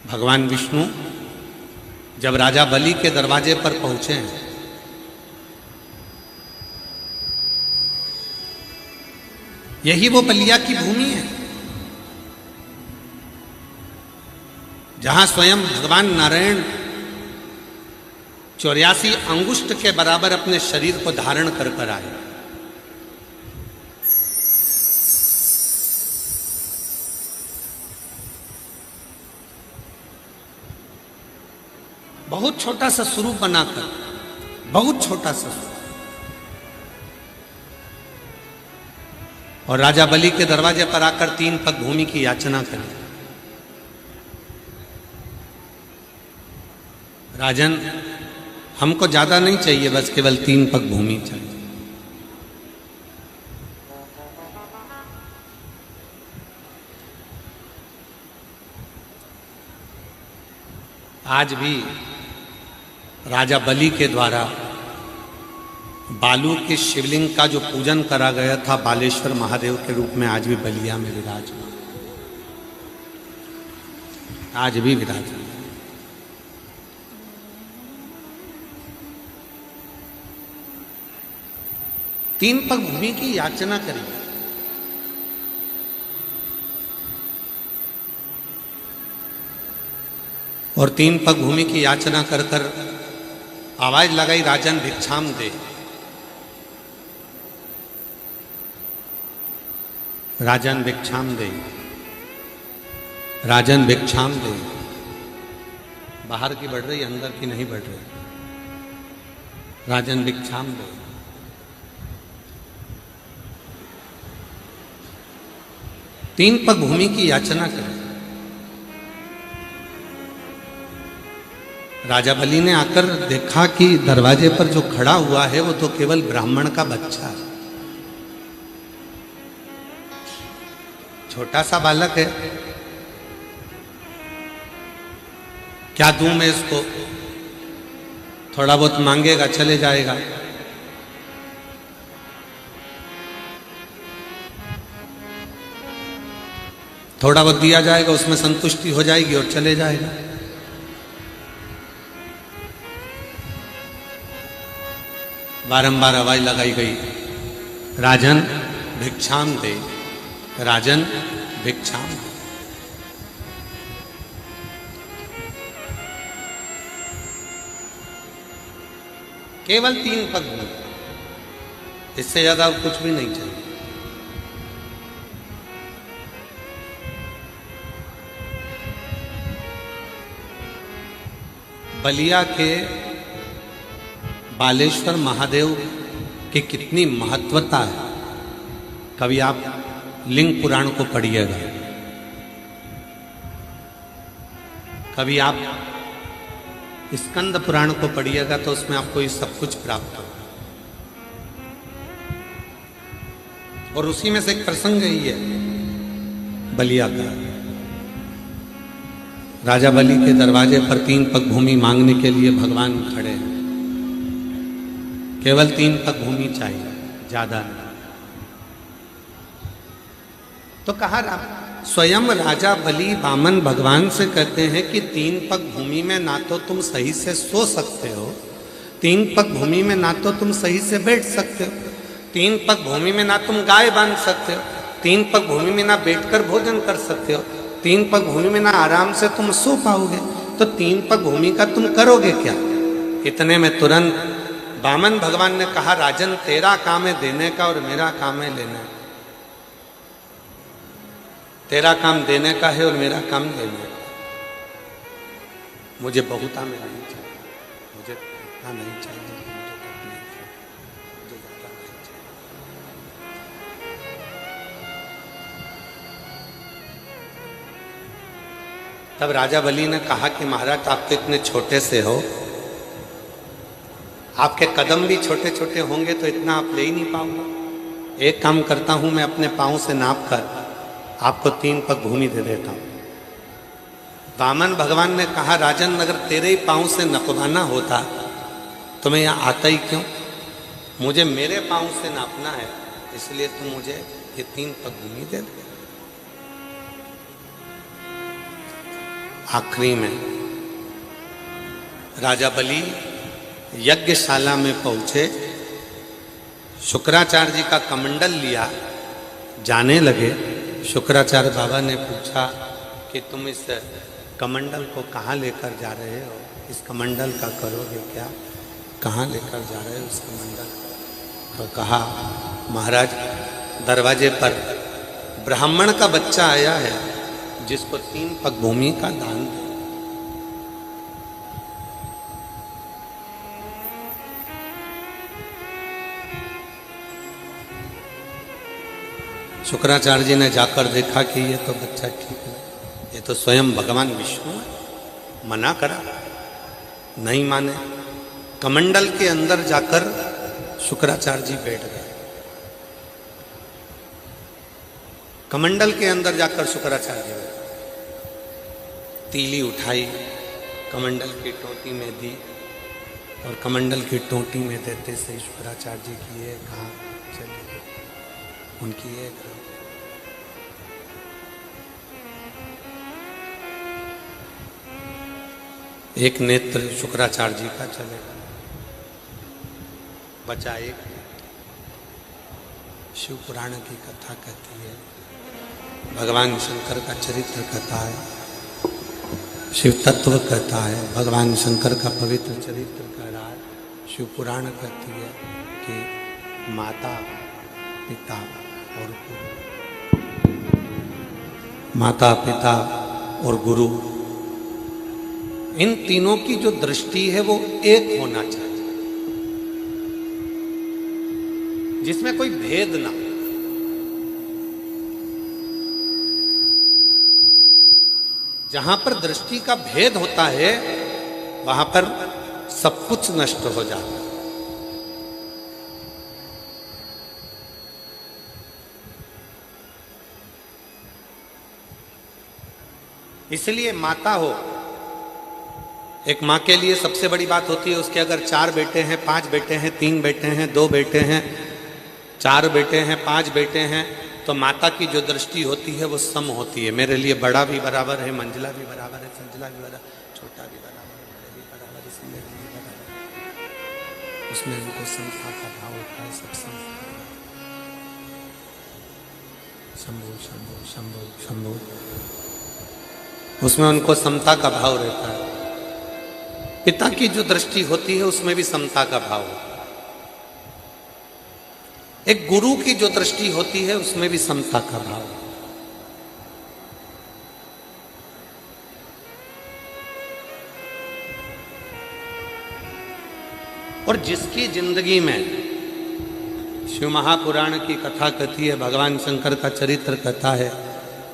भगवान विष्णु जब राजा बलि के दरवाजे पर पहुंचे हैं, यही वो बलिया की भूमि है जहां स्वयं भगवान नारायण 84 अंगुष्ठ के बराबर अपने शरीर को धारण कर कर आए। बहुत छोटा सा स्वरूप बनाकर, बहुत छोटा सा स्वरूप, और राजा बलि के दरवाजे पर आकर 3 पग भूमि की याचना करी। राजन, हमको ज्यादा नहीं चाहिए, बस केवल 3 पग भूमि चाहिए। आज भी राजा बलि के द्वारा बालू के शिवलिंग का जो पूजन करा गया था बालेश्वर महादेव के रूप में, आज भी बलिया में विराजमान, आज भी विराजमान। तीन पग भूमि की याचना करिए। और 3 पग भूमि की याचना कर कर आवाज लगाई, राजन भिक्षाम दे। राजन भिक्षाम दे, राजन भिक्षाम दे। बाहर की बढ़ रही, अंदर की नहीं बढ़ रही। राजन भिक्षाम दे। तीन पग भूमि की याचना करें। राजा बलि ने आकर देखा कि दरवाजे पर जो खड़ा हुआ है वो तो केवल ब्राह्मण का बच्चा है, छोटा सा बालक है। क्या दूं मैं इसको? थोड़ा बहुत मांगेगा, चले जाएगा। थोड़ा बहुत दिया जाएगा, उसमें संतुष्टि हो जाएगी और चले जाएगा। बारंबार आवाज लगाई गई, राजन भिक्षाम दे, राजन भिक्षाम दे। केवल 3 पग भूमि, इससे ज्यादा कुछ भी नहीं चाहिए। बलिया के बालेश्वर महादेव की कितनी महत्वता है, कभी आप लिंग पुराण को पढ़िएगा, कभी आप स्कंद पुराण को पढ़िएगा, तो उसमें आपको ये सब कुछ प्राप्त होगा। और उसी में से एक प्रसंग ही है बलिया का। राजा बलि के दरवाजे पर 3 पग भूमि मांगने के लिए भगवान खड़े हैं। केवल 3 पग भूमि चाहिए, ज्यादा नहीं। तो कहा, स्वयं राजा बलि वामन भगवान से कहते हैं कि 3 पग भूमि में ना तो तुम सही से सो सकते हो, 3 पग भूमि में ना तो तुम सही से बैठ सकते हो, 3 पग भूमि में ना तुम गाय बांध सकते हो, 3 पग भूमि में ना बैठकर भोजन कर सकते हो, 3 पग भूमि में ना आराम से तुम सो पाओगे। तो 3 पग भूमि का तुम करोगे क्या? इतने में तुरंत वामन भगवान ने कहा, राजन तेरा काम है देने का और मेरा काम है लेने का। तेरा काम देने का है और मेरा काम लेने का। मुझे बहुता में नहीं चाहिए, मुझे इतना नहीं चाहिए, मुझे ज्यादा नहीं चाहिए। तब राजा बलि ने कहा कि महाराज आप तो इतने छोटे से हो, आपके कदम भी छोटे छोटे होंगे तो इतना आप ले ही नहीं पाऊंगा। एक काम करता हूं, मैं अपने पांव से नाप कर आपको 3 पग भूमि दे देता हूं। वामन भगवान ने कहा, राजन अगर तेरे ही पांव से नपवाना होता तो मैं यहाँ आता ही क्यों? मुझे मेरे पांव से नापना है, इसलिए तू मुझे ये 3 पग भूमि दे दे। आखिरी में राजा बलि यज्ञशाला में पहुंचे, शुक्राचार्य जी का कमंडल लिया, जाने लगे। शुक्राचार्य बाबा ने पूछा कि तुम इस कमंडल को कहाँ लेकर जा रहे हो, इस कमंडल का करोगे क्या, कहाँ लेकर जा रहे हो इस कमंडल? तो कहा महाराज दरवाजे पर ब्राह्मण का बच्चा आया है जिसको 3 पग भूमि का दान दे। शुक्राचार्य जी ने जाकर देखा कि ये तो बच्चा ठीक है, ये तो स्वयं भगवान विष्णु है। मना करा, नहीं माने। कमंडल के अंदर जाकर शुक्राचार्य जी बैठ गए। कमंडल के अंदर जाकर शुक्राचार्य जी बैठ, तीली उठाई, कमंडल की टोटी में दी और कमंडल की टोटी में देते से शुक्राचार्य जी की ये कहाँ चली गई, उनकी एक एक नेत्र शुक्राचार्य जी का चले, बचा एक। शिव पुराण की कथा कहती है, भगवान शंकर का चरित्र कथा है, शिव तत्व कहता है, भगवान शंकर का पवित्र चरित्र कह रहा है। शिव पुराण कहती है कि माता पिता और गुरु, माता पिता और गुरु, इन तीनों की जो दृष्टि है वो एक होना चाहिए, जिसमें कोई भेद ना। जहां पर दृष्टि का भेद होता है वहां पर सब कुछ नष्ट हो जाता है। इसलिए माता हो, एक माँ के लिए सबसे बड़ी बात होती है उसके अगर 4 बेटे हैं, 5 बेटे हैं, 3 बेटे हैं, 2 बेटे हैं, 4 बेटे हैं, 5 बेटे हैं, तो माता की जो दृष्टि होती है वो सम होती है। मेरे लिए बड़ा भी बराबर है, मंजिला भी बराबर है, संजिला भी बराबर, छोटा भी बराबर है, बड़े भी बराबर, इसमें भी बराबर, उसमें उनको समता का भाव होता है। सब शंभु शंभु शंभु शंभु, उसमें उनको समता का भाव रहता है। पिता की जो दृष्टि होती है उसमें भी समता का भाव होता है। एक गुरु की जो दृष्टि होती है उसमें भी समता का भाव होता है। और जिसकी जिंदगी में, शिव महापुराण की कथा कहती है, भगवान शंकर का चरित्र कहता है,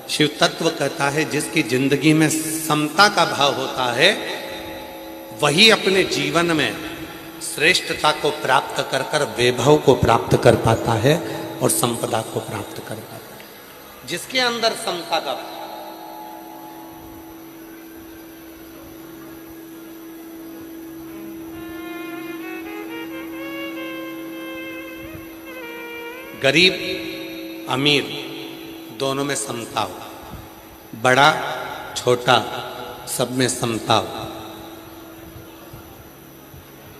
शिव तत्व कहता है, जिसकी जिंदगी में समता का भाव होता है वही अपने जीवन में श्रेष्ठता को प्राप्त कर कर वैभव को प्राप्त कर पाता है और संपदा को प्राप्त कर पाता है। जिसके अंदर समता का भाव, गरीब अमीर दोनों में समता हो, बड़ा छोटा सब में समता हो,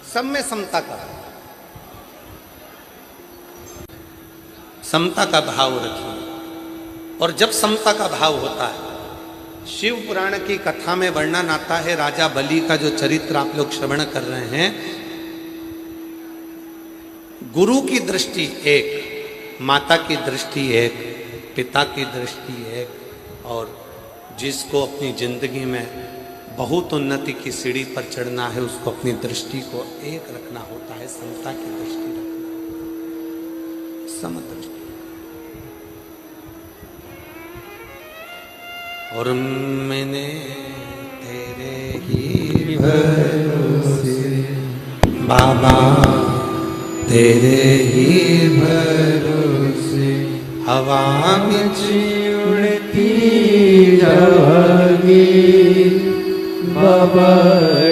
सब में समता का, समता का भाव रखिए। और जब समता का भाव होता है, शिव पुराण की कथा में वर्णन आता है, राजा बलि का जो चरित्र आप लोग श्रवण कर रहे हैं, गुरु की दृष्टि एक, माता की दृष्टि एक, पिता की दृष्टि एक, और जिसको अपनी जिंदगी में बहुत उन्नति की सीढ़ी पर चढ़ना है उसको अपनी दृष्टि को एक रखना होता है, समता की दृष्टि रखना, समदृष्टि। और मैंने तेरे ही भरोसे बाबा, तेरे ही भरोसे हवा में उड़ती जाएगी बाबा,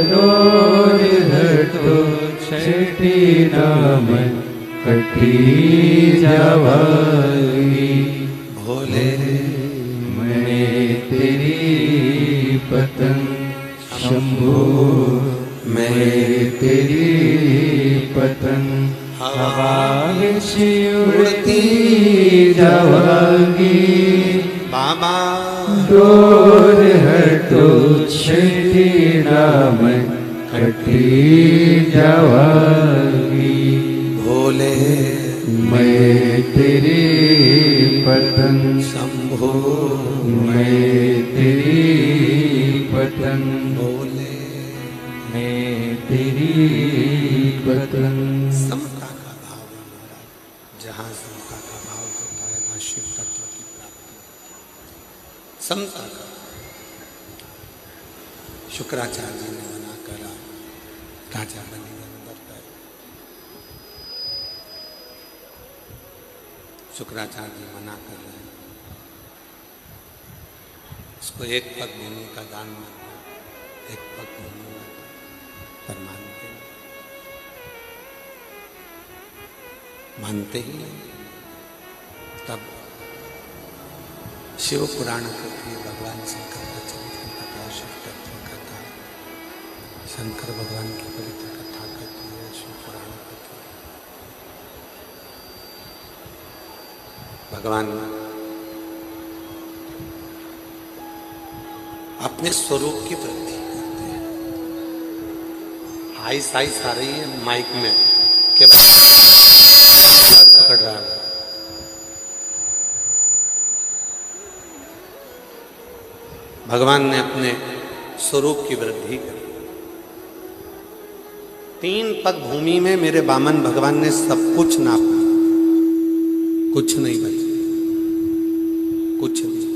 डोर हटो छठी नाम कटी जावागी, भोले मैं तेरी पतंग शंभो मैं तेरी पतंग हवा से उड़ती जावांगी बाबा डोर हटो छठी दामन कटी जावांगी भोले मैं तेरी पतंग शंभो मैं तेरी पतंग भोले मैं तेरी पतंग। समता का भाव है महाराज, जहाँ समता का भाव होता है वहाँ शिव तत्व की प्राप्ति। समता का शुक्राचार्य जी ने मना करा, राजा बलि अंदर गए। शुक्राचार्य जी मना कर रहे हैं, उसको एक पग भूमि का दान मांगा, एक पग भूमि पर मानते ही नहीं। तब शिव पुराण कथी भगवान शंकर का चरित्र कथा, शिव तत्व कथा, शंकर भगवान की पवित्र कथा कहती है शिव पुराण कथा। भगवान अपने स्वरूप की वृद्धि करते हैं। हाई साइस आ रही है माइक में के पकड़ रहा है। भगवान ने अपने स्वरूप की वृद्धि करी। 3 पग भूमि में मेरे बामन भगवान ने सब कुछ नापा, कुछ नहीं बचा, कुछ नहीं।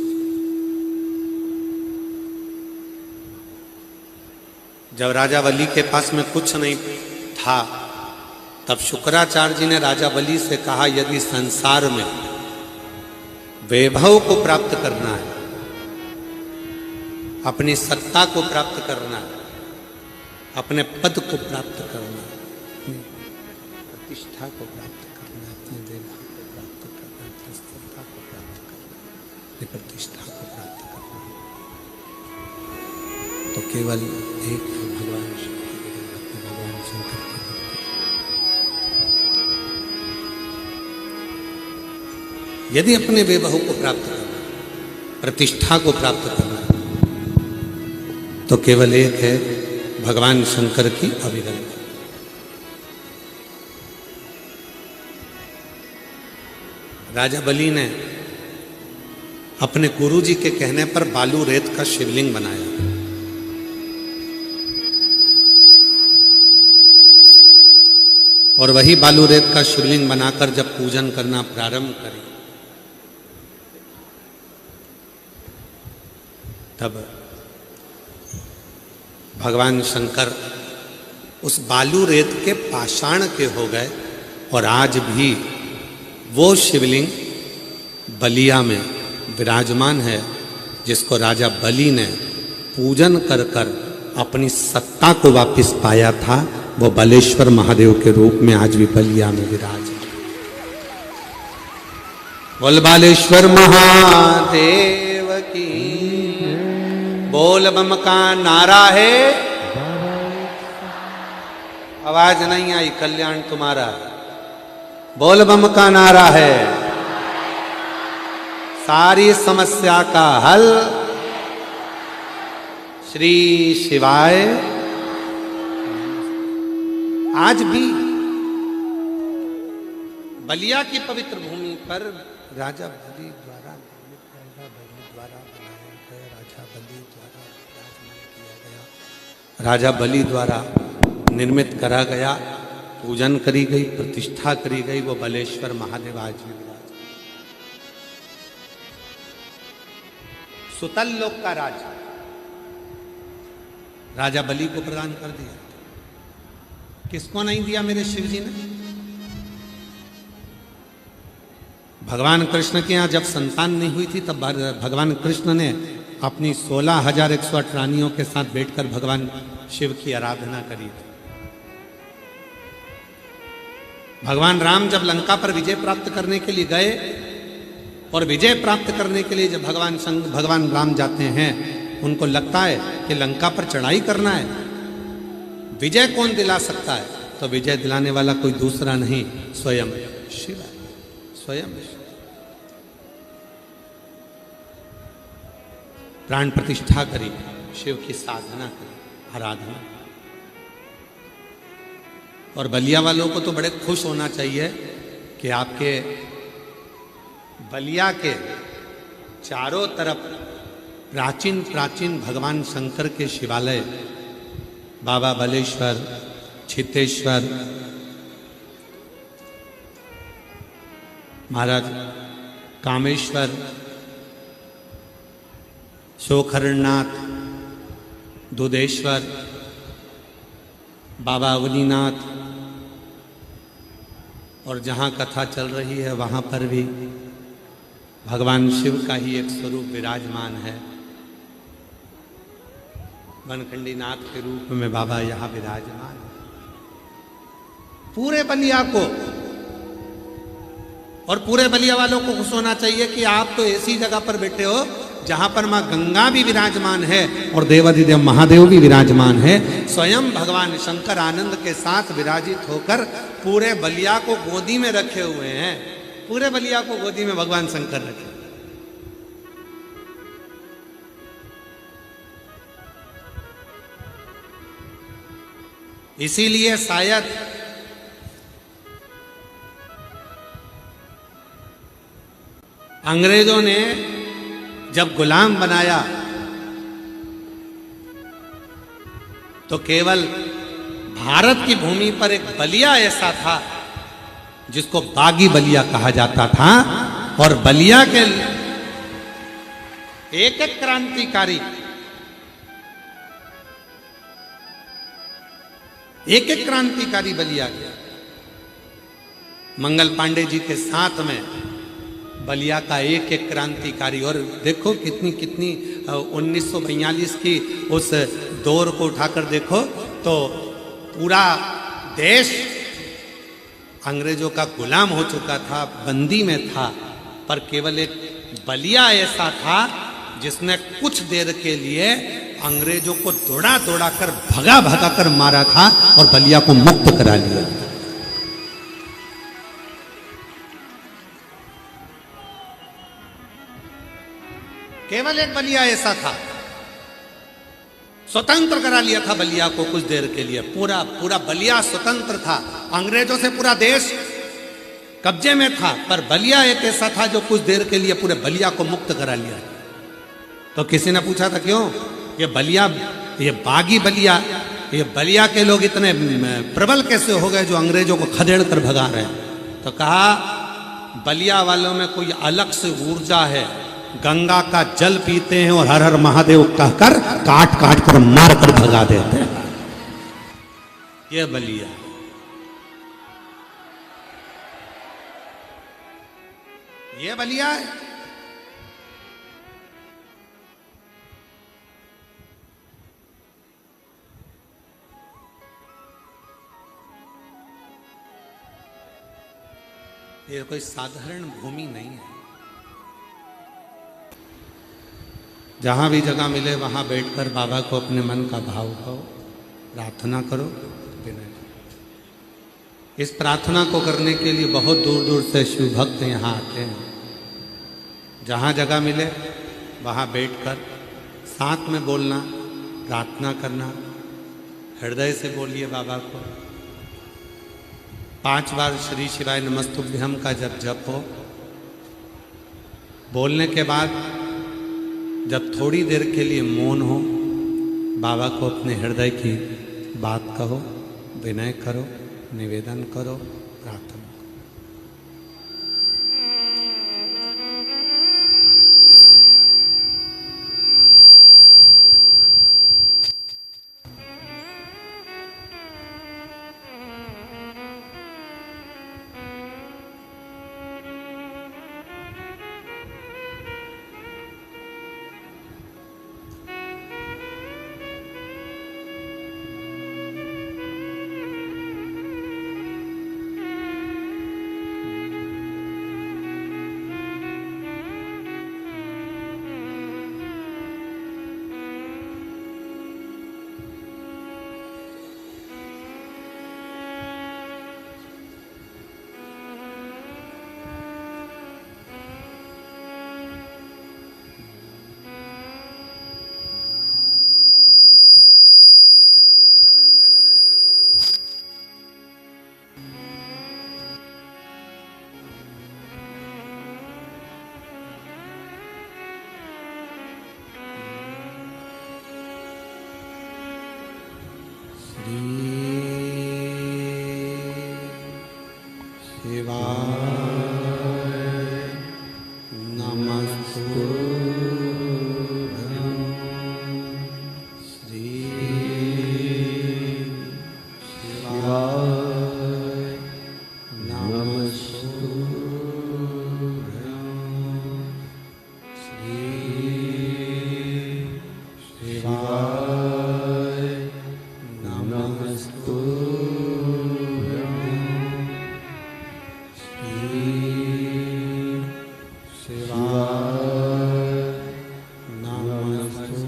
जब राजा बलि के पास में कुछ नहीं था, तब शुक्राचार्य जी ने राजा बलि से कहा, यदि संसार में वैभव को प्राप्त करना है, अपनी सत्ता को प्राप्त करना है, अपने पद को प्राप्त करना है, अपनी प्रतिष्ठा को प्राप्त करना है, अपने वैभव को प्राप्त करना है, अपनी सत्ता को प्राप्त करना है, अपनी प्रतिष्ठा को प्राप्त करना है, तो केवल एक भगवान शिव की भक्ति, भगवान शंकर की भक्ति। यदि अपने वैभव को प्राप्त करना, प्रतिष्ठा को प्राप्त करना, तो केवल एक है भगवान शंकर की अविरल। राजा बलि ने अपने गुरुजी के कहने पर बालू रेत का शिवलिंग बनाया। और वही बालू रेत का शिवलिंग बनाकर जब पूजन करना प्रारंभ करी, तब भगवान शंकर उस बालू रेत के पाषाण के हो गए। और आज भी वो शिवलिंग बलिया में विराजमान है, जिसको राजा बलि ने पूजन कर कर अपनी सत्ता को वापस पाया था। वो बलेश्वर महादेव के रूप में आज भी बलिया में विराज। बोल बालेश्वर महादेव की, बोल बम का नारा है। आवाज नहीं आई, कल्याण तुम्हारा। बोल बम का नारा है, सारी समस्या का हल श्री शिवाय। आज भी बलिया की पवित्र भूमि पर राजा बलि द्वारा बनाया गया, राजा बलि द्वारा विराजमान किया गया, राजा बलि द्वारा निर्मित करा गया, पूजन करी गई, प्रतिष्ठा करी गई, वो बलेश्वर महादेव आज भी विराज। सुतल लोक का राज राजा बलि को प्रदान कर दिया। किसको नहीं दिया मेरे शिव जी ने? भगवान कृष्ण के यहाँ जब संतान नहीं हुई थी, तब भगवान कृष्ण ने अपनी 16,108 रानियों के साथ बैठकर भगवान शिव की आराधना करी थी। भगवान राम जब लंका पर विजय प्राप्त करने के लिए गए, और विजय प्राप्त करने के लिए जब भगवान राम जाते हैं, उनको लगता है कि लंका पर चढ़ाई करना है, विजय कौन दिला सकता है? तो विजय दिलाने वाला कोई दूसरा नहीं, स्वयं शिव है, स्वयं शिव। प्राण प्रतिष्ठा करी, शिव की साधना करी, आराधना। और बलिया वालों को तो बड़े खुश होना चाहिए कि आपके बलिया के चारों तरफ प्राचीन प्राचीन भगवान शंकर के शिवालय, बाबा बलेश्वर, छितेश्वर, महाराज कामेश्वर, शोखरनाथ, दुधेश्वर, बाबा अवनीनाथ, और जहाँ कथा चल रही है वहाँ पर भी भगवान शिव का ही एक स्वरूप विराजमान है। वनखंडी नाथ के रूप में बाबा यहाँ विराजमान है। पूरे बलिया को और पूरे बलिया वालों को खुश होना चाहिए कि आप तो ऐसी जगह पर बैठे हो जहां पर मां गंगा भी विराजमान है और देवाधिदेव महादेव भी विराजमान है। स्वयं भगवान शंकर आनंद के साथ विराजित होकर पूरे बलिया को गोदी में रखे हुए हैं। पूरे बलिया को गोदी में भगवान शंकर रखे। इसीलिए शायद अंग्रेजों ने जब गुलाम बनाया तो केवल भारत की भूमि पर एक बलिया ऐसा था जिसको बागी बलिया कहा जाता था, और बलिया के एक एक क्रांतिकारी, एक एक क्रांतिकारी बलिया के, मंगल पांडे जी के साथ में बलिया का एक एक क्रांतिकारी। और देखो कितनी कितनी 1942 की उस दौर को उठाकर देखो तो पूरा देश अंग्रेजों का गुलाम हो चुका था, बंदी में था, पर केवल एक बलिया ऐसा था जिसने कुछ देर के लिए अंग्रेजों को दौड़ा दौड़ा कर भगा भगा कर मारा था और बलिया को मुक्त करा लिया। केवल एक बलिया ऐसा था, स्वतंत्र करा लिया था बलिया को कुछ देर के लिए। पूरा पूरा बलिया स्वतंत्र था, अंग्रेजों से पूरा देश कब्जे में था, पर बलिया एक ऐसा था जो कुछ देर के लिए पूरे बलिया को मुक्त करा लिया। तो किसी ने पूछा था क्यों ये बलिया, ये बागी बलिया, ये बलिया के लोग इतने प्रबल कैसे हो गए जो अंग्रेजों को खदेड़ कर भगा रहे हैं? तो कहा बलिया वालों में कोई अलग से ऊर्जा है, गंगा का जल पीते हैं और हर हर महादेव कहकर काट काट कर मार कर भगा देते हैं। ये बलिया, ये बलिया है। ये कोई साधारण भूमि नहीं है। जहाँ भी जगह मिले वहाँ बैठकर बाबा को अपने मन का भाव कहो, प्रार्थना करो, विनय करो। इस प्रार्थना को करने के लिए बहुत दूर दूर से शिव भक्त यहाँ आते हैं। जहाँ जगह मिले वहाँ बैठकर साथ में बोलना, प्रार्थना करना, हृदय से बोलिए बाबा को। 5 बार श्री शिवाय नमस्तुभ्यम का जब जप हो, बोलने के बाद जब थोड़ी देर के लिए मौन हो, बाबा को अपने हृदय की बात कहो, विनय करो, निवेदन करो, प्रार्थना करो। शिवाय नमस्तुभ्यं श्री शिवाय नमस्तुभ्यं श्री शिवाय नमस्तुभ्यं श्री शिवाय नमस्तुभ्यं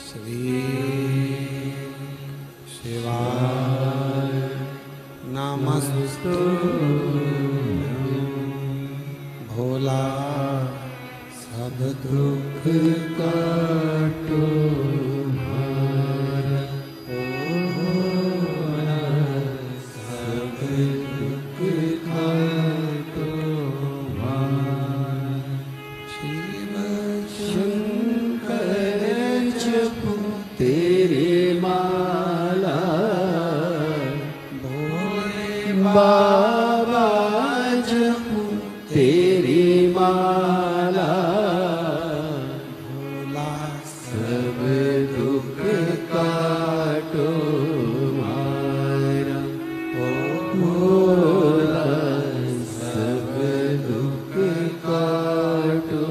श्री शिवाय नमस्तुभ्यं भोला सब दुख काटो हमारा, ओ भोला सब दुख काटो हमारा। शिव शंकर जपो तेरी माला, भोले बाबा जपो तेरी माला, भोला सब दुख काटो हमारा, ओ भोला सब दुख काटो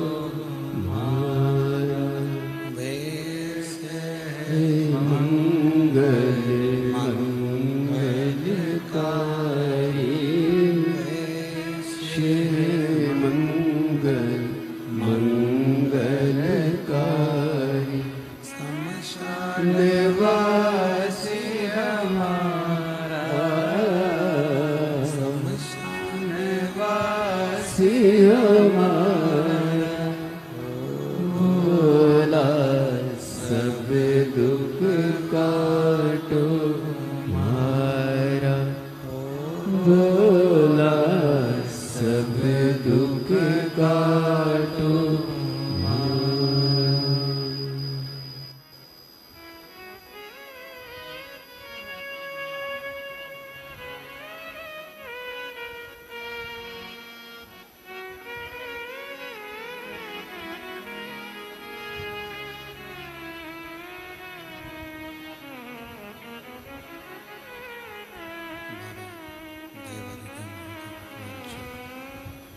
हमारा। वैसे मंगल मंगलकारी, वैसे मंगल मंगलकारी, शमशान वासी हमारा, शमशान वासी हमारा, भोला सब दुख काटो हमारा, भोला सब दुख काटो हमारा।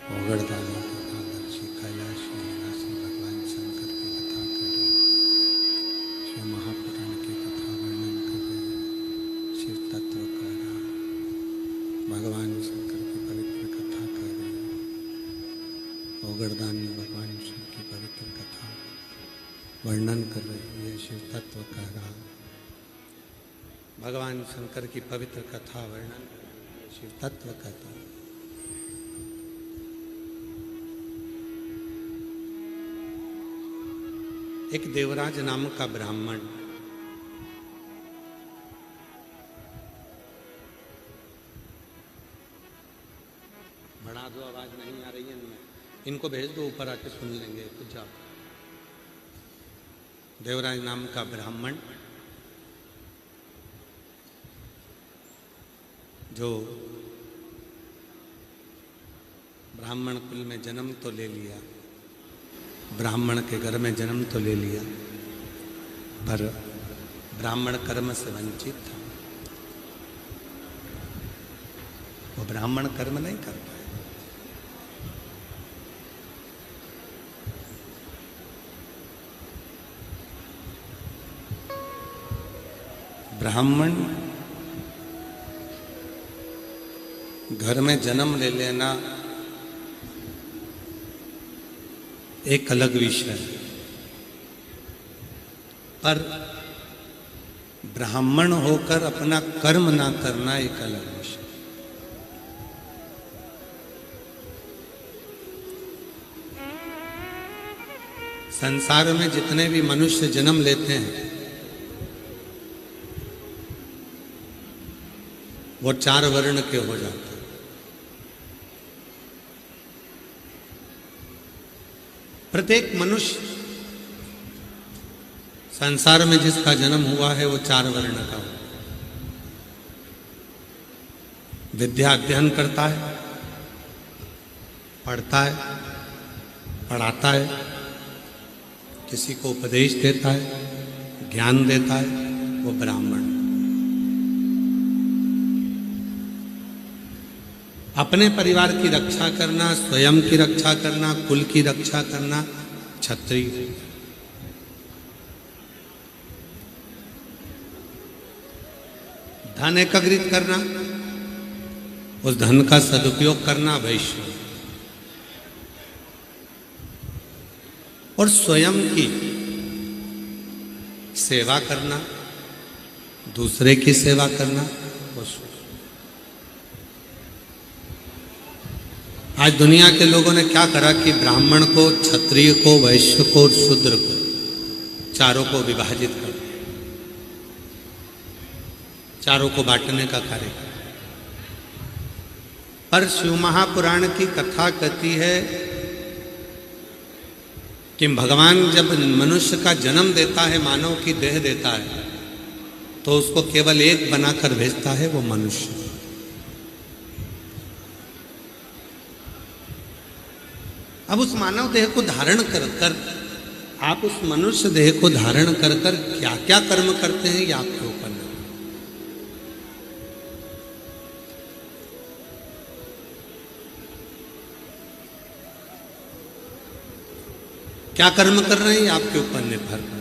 ओगड़दानी एकादशी कैलाशी निवासी भगवान शंकर की कथा कर रहे हैं, शिव महापुराण की कथा वर्णन कर रहे हैं, शिव तत्व का राम भगवान शंकर की पवित्र कथा कर रहे हैं। ओगड़दानी भगवान शिव की पवित्र कथा वर्णन कर रही है, शिव तत्व का राम भगवान शंकर की पवित्र कथा वर्णन कर रही है, शिव तत्व कथा। एक देवराज नाम का ब्राह्मण बढ़ा दो, आवाज नहीं आ रही है इनमें, इनको भेज दो ऊपर आके सुन लेंगे कुछ जाओ। देवराज नाम का ब्राह्मण जो ब्राह्मण कुल में जन्म तो ले लिया, ब्राह्मण के घर में जन्म तो ले लिया, पर ब्राह्मण कर्म से वंचित था। वो ब्राह्मण कर्म नहीं कर पाए। ब्राह्मण घर में जन्म ले लेना एक अलग विषय है, पर ब्राह्मण होकर अपना कर्म ना करना एक अलग विषय। संसार में जितने भी मनुष्य जन्म लेते हैं वो 4 वर्ण के हो जाते हैं। प्रत्येक मनुष्य संसार में जिसका जन्म हुआ है वो 4 वर्ण का हो। विद्या अध्ययन करता है, पढ़ता है, पढ़ाता है, किसी को उपदेश देता है, ज्ञान देता है, वो ब्राह्मण। अपने परिवार की रक्षा करना, स्वयं की रक्षा करना, कुल की रक्षा करना क्षत्रिय। धन एकत्रित करना, उस धन का सदुपयोग करना वैश्य। और स्वयं की सेवा करना, दूसरे की सेवा करना वो शूद्र। आज दुनिया के लोगों ने क्या करा कि ब्राह्मण को, क्षत्रिय को, वैश्य को और शूद्र को, चारों को विभाजित कर दिया, चारों को बांटने का कार्य किया। पर शिव महापुराण की कथा कहती है कि भगवान जब मनुष्य का जन्म देता है, मानव की देह देता है, तो उसको केवल एक बनाकर भेजता है, वो मनुष्य। अब उस मानव देह को धारण कर कर आप उस मनुष्य देह को धारण कर कर क्या क्या कर्म करते हैं, ये आपके ऊपर नहीं। क्या कर्म कर रहे हैं, ये आपके ऊपर निर्भर है।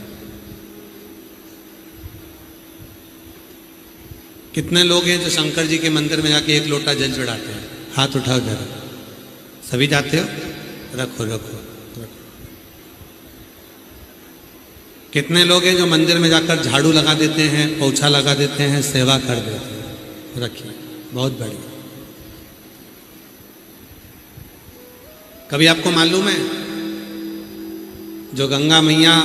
कितने लोग हैं जो शंकर जी के मंदिर में जाके एक लोटा जल चढ़ाते हैं? हाथ उठाओ जरा। सभी जाते हो? रखो रखो रखो। कितने लोग हैं जो मंदिर में जाकर झाड़ू लगा देते हैं, पोछा लगा देते हैं, सेवा कर देते हैं? रखिए, बहुत बढ़िया। कभी आपको मालूम है जो गंगा मैया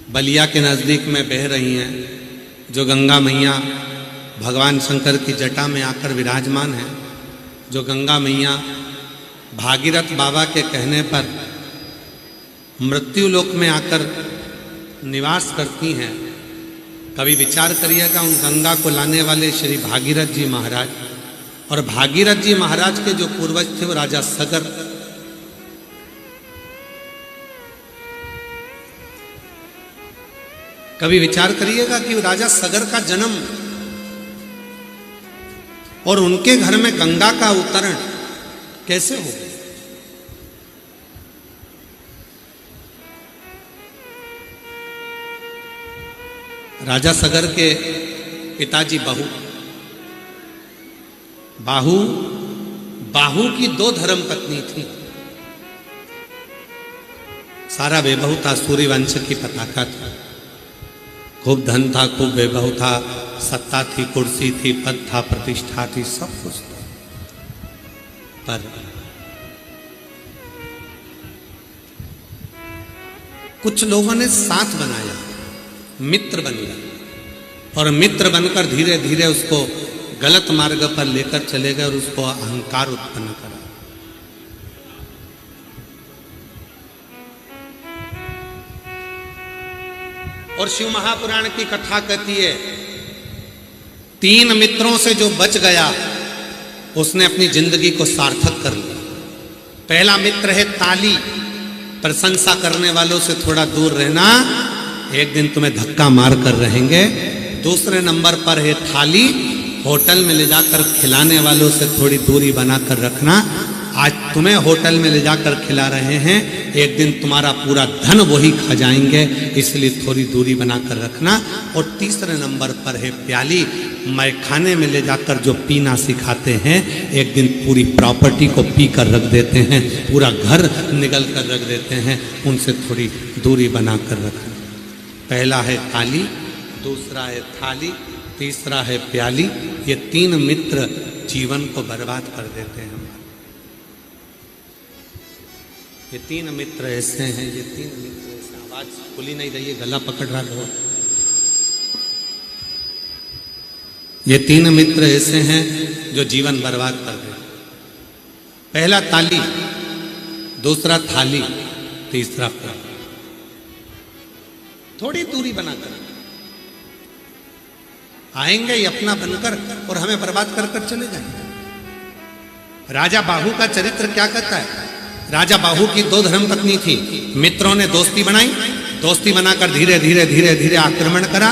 बलिया के नज़दीक में बह रही हैं, जो गंगा मैया भगवान शंकर की जटा में आकर विराजमान है, जो गंगा मैया भागीरथ बाबा के कहने पर मृत्यु लोक में आकर निवास करती हैं। कभी विचार करिएगा, उन गंगा को लाने वाले श्री भागीरथ जी महाराज, और भागीरथ जी महाराज के जो पूर्वज थे वो राजा सगर। कभी विचार करिएगा कि राजा सगर का जन्म और उनके घर में गंगा का अवतरण कैसे हो गया। राजा सगर के पिताजी बाहु की 2 धर्म पत्नी थी। सारा वैभव था, सूर्यवंश की पताका था, खूब धन था, खूब वैभव था, सत्ता थी, कुर्सी थी, पद था, प्रतिष्ठा थी, सब कुछ था। पर कुछ लोगों ने साथ बनाया, मित्र बन गया, और मित्र बनकर धीरे धीरे उसको गलत मार्ग पर लेकर चले गए और उसको अहंकार उत्पन्न करा। और शिव महापुराण की कथा कहती है 3 मित्रों से जो बच गया उसने अपनी जिंदगी को सार्थक कर लिया। पहला मित्र है ताली, प्रशंसा करने वालों से थोड़ा दूर रहना, एक दिन तुम्हें धक्का मार कर रहेंगे। दूसरे नंबर पर है थाली, होटल में ले जाकर खिलाने वालों से थोड़ी दूरी बनाकर रखना। आज तुम्हें होटल में ले जाकर खिला रहे हैं, एक दिन तुम्हारा पूरा धन वही खा जाएंगे, इसलिए थोड़ी दूरी बनाकर रखना। और तीसरे नंबर पर है प्याली, मैखाने में ले जाकर जो पीना सिखाते हैं, एक दिन पूरी प्रॉपर्टी को पी कर रख देते हैं, पूरा घर निगल कर रख देते हैं, उनसे थोड़ी दूरी बनाकर रखना। पहला है ताली, दूसरा है थाली, तीसरा है प्याली। ये 3 मित्र जीवन को बर्बाद कर देते हैं। ये 3 मित्र ऐसे हैं, ये 3 मित्र ऐसे। आवाज खुली नहीं रही है, गला पकड़ रहा हो। ये 3 मित्र ऐसे हैं जो जीवन बर्बाद कर देते। पहला ताली, दूसरा थाली, तीसरा प्याली। थोड़ी दूरी बनाकर आएंगे ही अपना बनकर और हमें बर्बाद कर कर चले जाएंगे। राजा बाहु का चरित्र क्या कहता है? राजा बाहु की 2 धर्मपत्नी थी। मित्रों ने दोस्ती बनाई, दोस्ती बनाकर धीरे धीरे धीरे धीरे आक्रमण करा,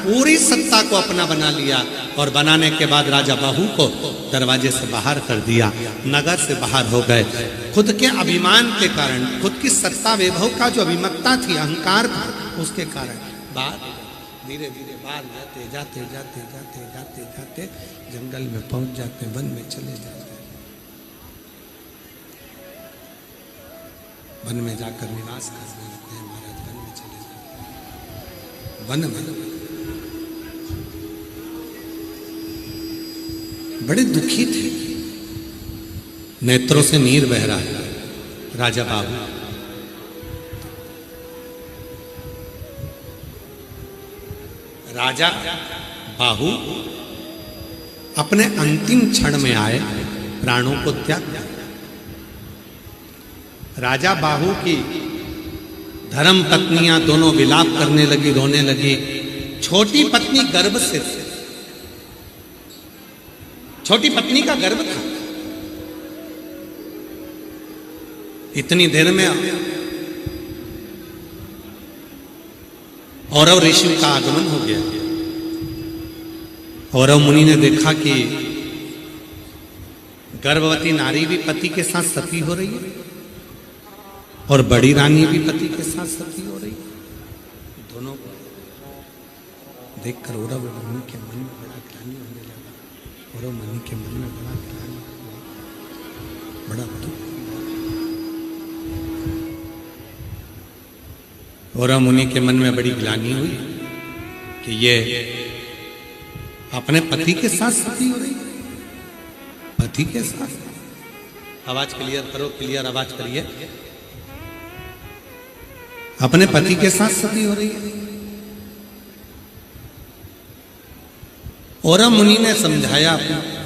पूरी सत्ता को अपना बना लिया और बनाने के बाद राजा बाहु को दरवाजे से बाहर कर दिया, नगर से बाहर हो गए। खुद के अभिमान के कारण, खुद की सत्ता वैभव का जो अभिमत्ता थी, अहंकार था, उसके कारण बाहर धीरे धीरे बाहर जाते जाते जाते जाते जाते जाते जंगल में पहुंच जाते, वन में चले जाते। वन में जाकर निवास करने लगते हैं महाराज, वन में चले जाते, वन में बड़े दुखी थे, नेत्रों से नीर बह रहा है राजा बाहु। राजा बाहु अपने अंतिम क्षण में आए, प्राणों को त्याग दिया। राजा बाहु की धर्म पत्नियां दोनों विलाप करने लगी, रोने लगी। छोटी पत्नी गर्भ से, छोटी पत्नी का गर्भ था। इतनी देर में औरव ऋषि का आगमन हो गया। औरव मुनि ने देखा कि गर्भवती नारी भी पति के साथ सती हो रही है और बड़ी रानी भी पति के साथ सती हो रही है। दोनों को देखकर औरव मुनि के मन में बड़ा ग्लानि होने लगा। औरव मुनि के मन में बड़ा ग्लानि, बड़ा दुख। औरव मुनि के मन में बड़ी ग्लानि हुई कि ये अपने पति के साथ सती हो रही है। पति के साथ, आवाज क्लियर करो, क्लियर आवाज करिए। अपने पति के साथ सती हो रही है। औरव मुनि ने समझाया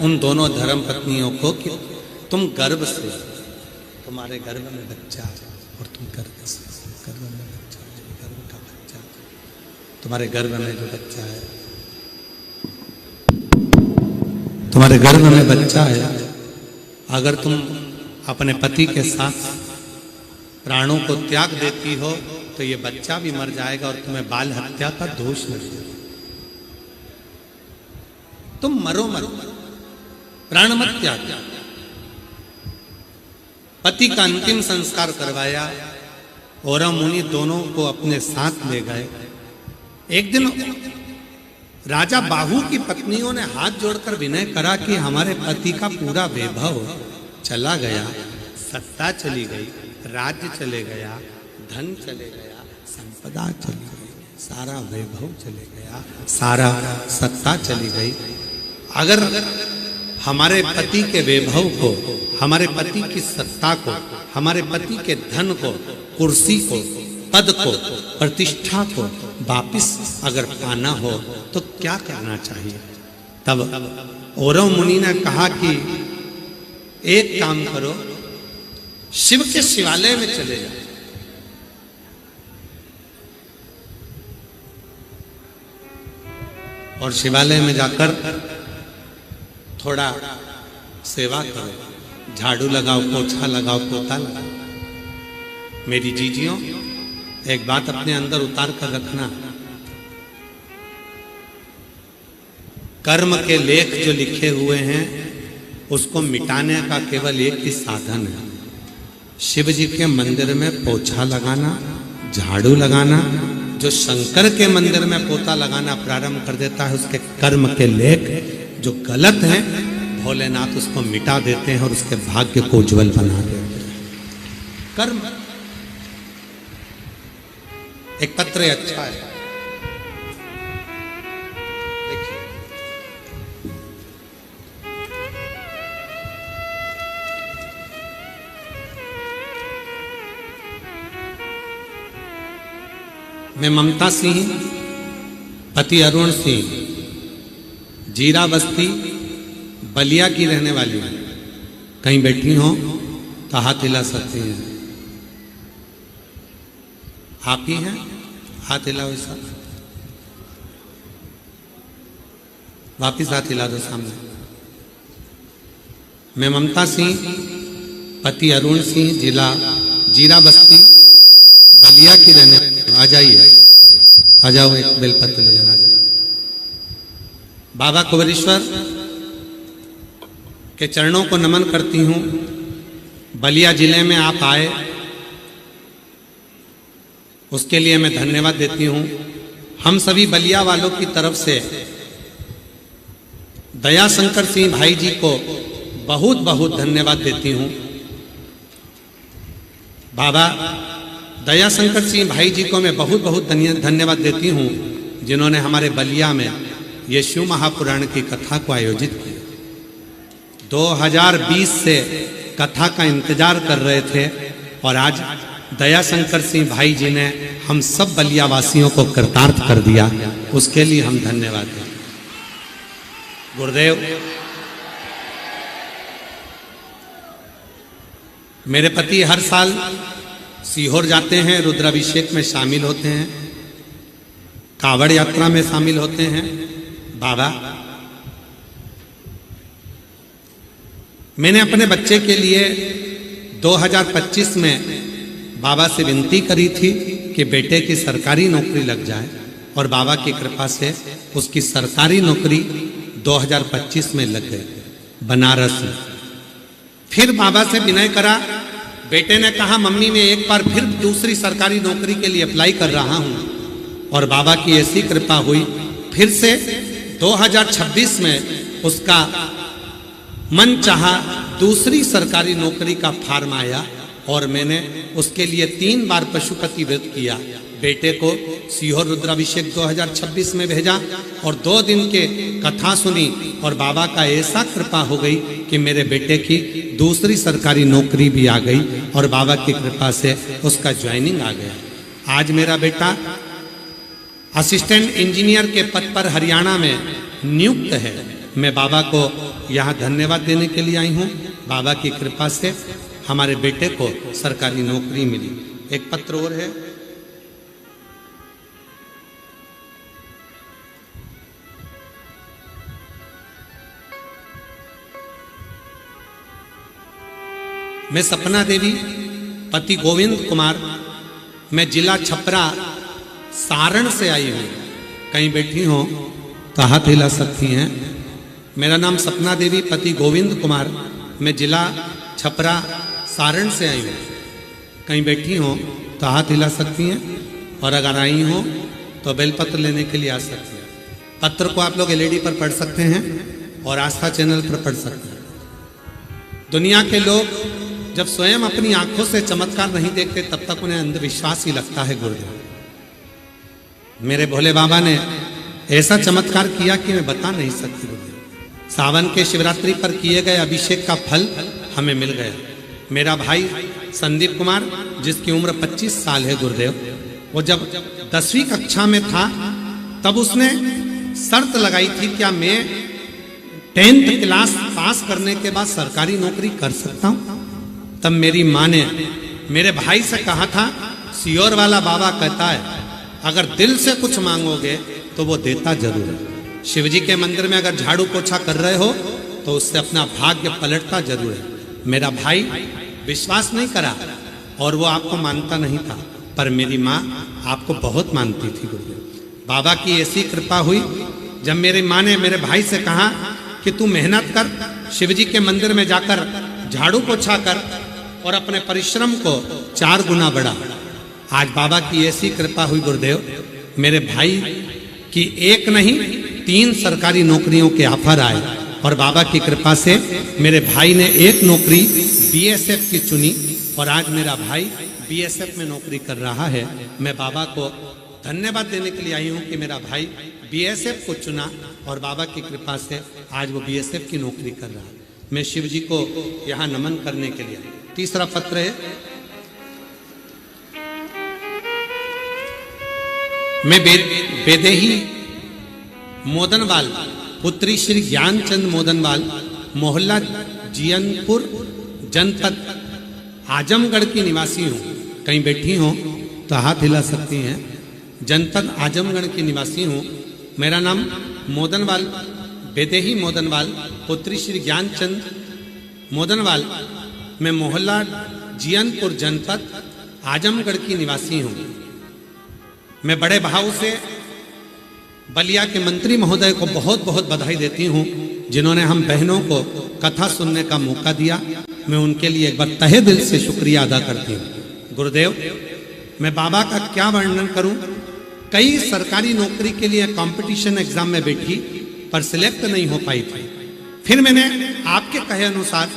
उन दोनों धर्म पत्नियों को कि तुम गर्भ से, तुम्हारे गर्भ में बच्चा और तुम गर्भ से, गर्भ में बच्चा, गर्भ का बच्चा, तुम्हारे गर्भ में जो बच्चा है, तुम्हारे गर्भ में बच्चा है, अगर तुम अपने पति के साथ प्राणों को त्याग देती हो तो ये बच्चा भी मर जाएगा और तुम्हें बाल हत्या का दोष लगेगा। तुम मरो मरो, प्राण मत त्याग। पति का अंतिम संस्कार करवाया। औरव मुनि दोनों को अपने साथ ले गए। एक दिन राजा बाहु की पत्नियों ने हाथ जोड़कर विनय करा कि हमारे पति का पूरा वैभव चला गया, सत्ता चली गई, राज्य चले गया, धन चले गया, संपदा चली गई, सारा वैभव चले गया, सारा सत्ता चली गई। अगर हमारे पति के वैभव को, हमारे पति की सत्ता को, हमारे पति के धन को, कुर्सी को, पद को, प्रतिष्ठा को वापिस अगर पाना हो तो क्या करना चाहिए? तब औरव मुनि ने कहा कि एक काम करो, शिव के शिवालय में चले जाओ। और शिवालय में जाकर थोड़ा सेवा करो, झाड़ू लगाओ, पोछा लगाओ, पोता लगाओ। मेरी जीजियों, एक बात अपने अंदर उतार कर रखना, कर्म के लेख जो लिखे हुए हैं उसको मिटाने का केवल एक ही साधन है, शिव जी के मंदिर में पोछा लगाना, झाड़ू लगाना। जो शंकर के मंदिर में पोता लगाना प्रारंभ कर देता है, उसके कर्म के लेख जो गलत हैं, भोलेनाथ उसको मिटा देते हैं और उसके भाग्य को उज्जवल बना देते हैं। कर्म। एक पत्र अच्छा है, देखिए। मैं ममता सिंह, पति अरुण सिंह, जीरा बस्ती बलिया की रहने वाली हूं। कहीं बैठी हो तो हाथ हिला सकती हैं। आप ही हैं? हाथ हिलाओ। ऐसा वापिस हाथ हिला दो सामने। मैं ममता सिंह, पति अरुण सिंह, जिला जीरा बस्ती बलिया की रहने। आ जाइए, आ जाओ, एक बेलपत्र ले जाना। जाइए। बाबा कुबेरेश्वर के चरणों को नमन करती हूँ। बलिया जिले में आप आए, उसके लिए मैं धन्यवाद देती हूँ। हम सभी बलिया वालों की तरफ से दया शंकर सिंह भाई जी को बहुत बहुत धन्यवाद देती हूँ। बाबा दया शंकर सिंह भाई जी को मैं बहुत बहुत धन्यवाद देती हूँ, जिन्होंने हमारे बलिया में ये शिव महापुराण की कथा को आयोजित किया। 2020 से कथा का इंतजार कर रहे थे और आज दया शंकर सिंह भाई जी ने हम सब बलिया वासियों को कृतार्थ कर दिया। उसके लिए हम धन्यवाद दें। गुरुदेव, मेरे पति हर साल सीहोर जाते हैं, रुद्राभिषेक में शामिल होते हैं, कावड़ यात्रा में शामिल होते हैं। बाबा, मैंने अपने बच्चे के लिए 2025 में बाबा से विनती करी थी कि बेटे की सरकारी नौकरी लग जाए, और बाबा की कृपा से उसकी सरकारी नौकरी 2025 में लग गई बनारस में। फिर बाबा से विनय करा। बेटे ने कहा, मम्मी मैं एक बार फिर दूसरी सरकारी नौकरी के लिए अप्लाई कर रहा हूं, और बाबा की ऐसी कृपा हुई, फिर से 2026 में उसका मन चाहा दूसरी सरकारी नौकरी का फॉर्म आया, और मैंने उसके लिए 3 बार पशुपति व्रत किया। बेटे को सीहोर रुद्राभिषेक 2026 में भेजा और 2 दिन के कथा सुनी, और बाबा का ऐसा कृपा हो गई कि मेरे बेटे की दूसरी सरकारी नौकरी भी आ गई, और बाबा की कृपा से उसका ज्वाइनिंग आ गया। आज मेरा बेटा असिस्टेंट इंजीनियर के पद पर हरियाणा में नियुक्त है। मैं बाबा को यहाँ धन्यवाद देने के लिए आई हूँ। बाबा की कृपा से हमारे बेटे को सरकारी नौकरी मिली। एक पत्र और है। मैं सपना देवी, पति गोविंद कुमार, मैं जिला छपरा सारण से आई हूँ। कहीं बैठी हो तो हाथ हिला सकती हैं। मेरा नाम सपना देवी, पति गोविंद कुमार, मैं जिला छपरा सारण से आई हूँ। कहीं बैठी हो तो हाथ हिला सकती हैं, और अगर आई हो तो बेलपत्र लेने के लिए आ सकती हैं। पत्र को आप लोग LED पर पढ़ सकते हैं और आस्था चैनल पर पढ़ सकते हैं। दुनिया के लोग जब स्वयं अपनी आंखों से चमत्कार नहीं देखते, तब तक उन्हें अंधविश्वास ही लगता है। गुरुदेव, मेरे भोले बाबा ने ऐसा चमत्कार किया कि मैं बता नहीं सकती। गुरुदेव, सावन के शिवरात्रि पर किए गए अभिषेक का फल हमें मिल गया। मेरा भाई संदीप कुमार, जिसकी उम्र 25 साल है, गुरुदेव, वो जब 10वीं कक्षा में था तब उसने शर्त लगाई थी, क्या मैं 10th क्लास पास करने के बाद सरकारी नौकरी कर सकता हूँ? तब मेरी माँ ने मेरे भाई से कहा था, सीहोर वाला बाबा कहता है अगर दिल से कुछ मांगोगे तो वो देता जरूर है। शिवजी के मंदिर में अगर झाड़ू पोछा कर रहे हो तो उससे अपना भाग्य पलटता जरूर है। मेरा भाई विश्वास नहीं करा और वो आपको मानता नहीं था, पर मेरी माँ आपको बहुत मानती थी। गुरुदेव, बाबा की ऐसी कृपा हुई, जब मेरी माँ ने मेरे भाई से कहा कि तू मेहनत कर, शिवजी के मंदिर में जाकर झाड़ू पोछा कर और अपने परिश्रम को 4 गुना बढ़ा। आज बाबा की ऐसी कृपा हुई गुरुदेव, मेरे भाई की 1 नहीं 3 सरकारी नौकरियों के ऑफर आए, और बाबा की कृपा से मेरे भाई ने 1 नौकरी BSF की चुनी, और आज मेरा भाई BSF में नौकरी कर रहा है। मैं बाबा को धन्यवाद देने के लिए आई हूँ कि मेरा भाई BSF को चुना, और बाबा की कृपा से आज वो BSF की नौकरी कर रहा है। मैं शिव जी को यहाँ नमन करने के लिए। तीसरा पत्र है। मैं बेदेही मोदनवाल, पुत्री श्री ज्ञानचंद मोदनवाल, मोहल्ला जियनपुर, जनपद आजमगढ़ की निवासी हूँ। कहीं बैठी हो तो हाथ हिला सकती हैं। जनपद आजमगढ़ की निवासी हूँ। मेरा नाम मोदनवाल बेदेही मोदनवाल, पुत्री श्री ज्ञानचंद मोदनवाल, मैं मोहल्ला जियनपुर जनपद आजमगढ़ की निवासी हूँ। मैं बड़े भाव से बलिया के मंत्री महोदय को बहुत बहुत बधाई देती हूँ, जिन्होंने हम बहनों को कथा सुनने का मौका दिया। मैं उनके लिए एक बार तहे दिल से शुक्रिया अदा करती हूँ। गुरुदेव, मैं बाबा का क्या वर्णन करूं। कई सरकारी नौकरी के लिए कंपटीशन एग्जाम में बैठी, पर सिलेक्ट नहीं हो पाई थी। फिर मैंने आपके कहे अनुसार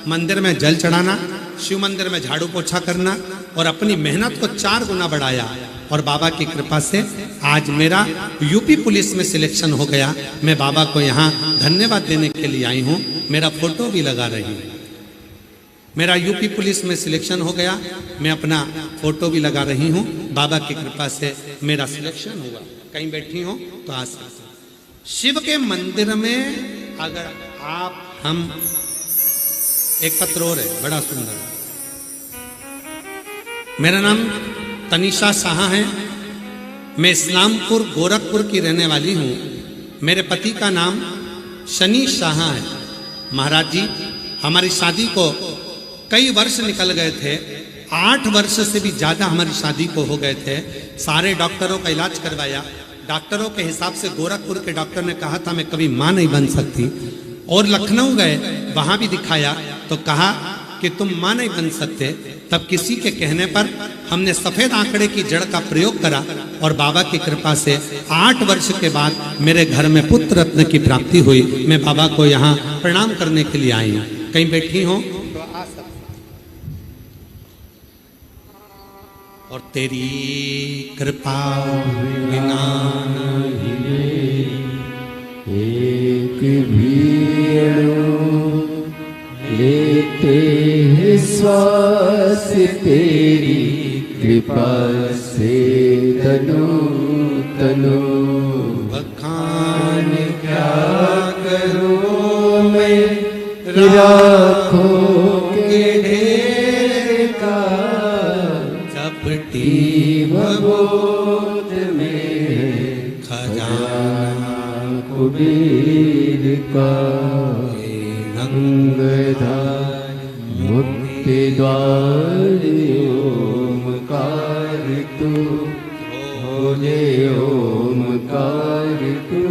मंदिर में जल चढ़ाना, शिव मंदिर में झाड़ू पोछा करना और अपनी मेहनत को 4 गुना बढ़ाया, और बाबा की कृपा से आज मेरा यूपी पुलिस में सिलेक्शन हो गया। मैं बाबा को यहाँ धन्यवाद देने के लिए आई हूँ। मेरा फोटो भी लगा रही हूँ। मेरा यूपी पुलिस में सिलेक्शन हो गया, मैं अपना फोटो भी लगा रही हूँ। बाबा की कृपा से मेरा सिलेक्शन हुआ। कहीं बैठी हो तो आ सकते। शिव के मंदिर में अगर आप हम एक पत्र और है, बड़ा सुंदर। मेरा नाम तनिषा शाह है। मैं इस्लामपुर गोरखपुर की रहने वाली हूँ। मेरे पति का नाम शनि शाह है। महाराज जी, हमारी शादी को कई वर्ष निकल गए थे। 8 वर्ष से भी ज्यादा हमारी शादी को हो गए थे। सारे डॉक्टरों का इलाज करवाया। डॉक्टरों के हिसाब से गोरखपुर के डॉक्टर ने कहा था मैं कभी मां नहीं बन सकती। और लखनऊ गए, वहां भी दिखाया तो कहा कि तुम मां नहीं बन सकते। तब किसी के कहने पर हमने सफेद आंकड़े की जड़ का प्रयोग करा, और बाबा की कृपा से 8 वर्ष के बाद मेरे घर में पुत्र रत्न की प्राप्ति हुई। मैं बाबा को यहाँ प्रणाम करने के लिए आई हूँ। कहीं बैठी हो तो आ सकते। और तेरी कृपा बिना एक भी लेते हैं श्वास तेरी कृपा से तनु तनु। बखान क्या करूं मैं राखों के ढेर का, चपटी भगोद में खजाना कुबेर का। गंगधार मुक्ति द्वार ओमकार तू, भोले ओमकार तू।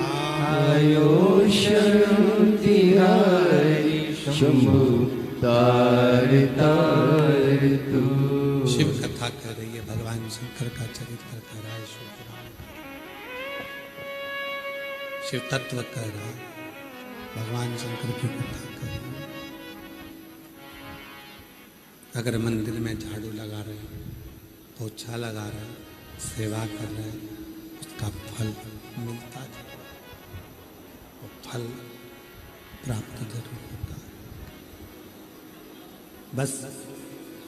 आयो शरण तिहारी शंभु तार तार तू। शिव कथा कर रही है, भगवान शंकर का चरित्र कर रहा है, शिव तत्व कर रहा है, भगवान शंकर की कथा कर रहे हैं। अगर मंदिर में झाड़ू लगा रहे हैं, पोछा लगा रहे हैं, सेवा कर रहे हैं, उसका फल मिलता है। वो फल प्राप्त जरूर होगा। बस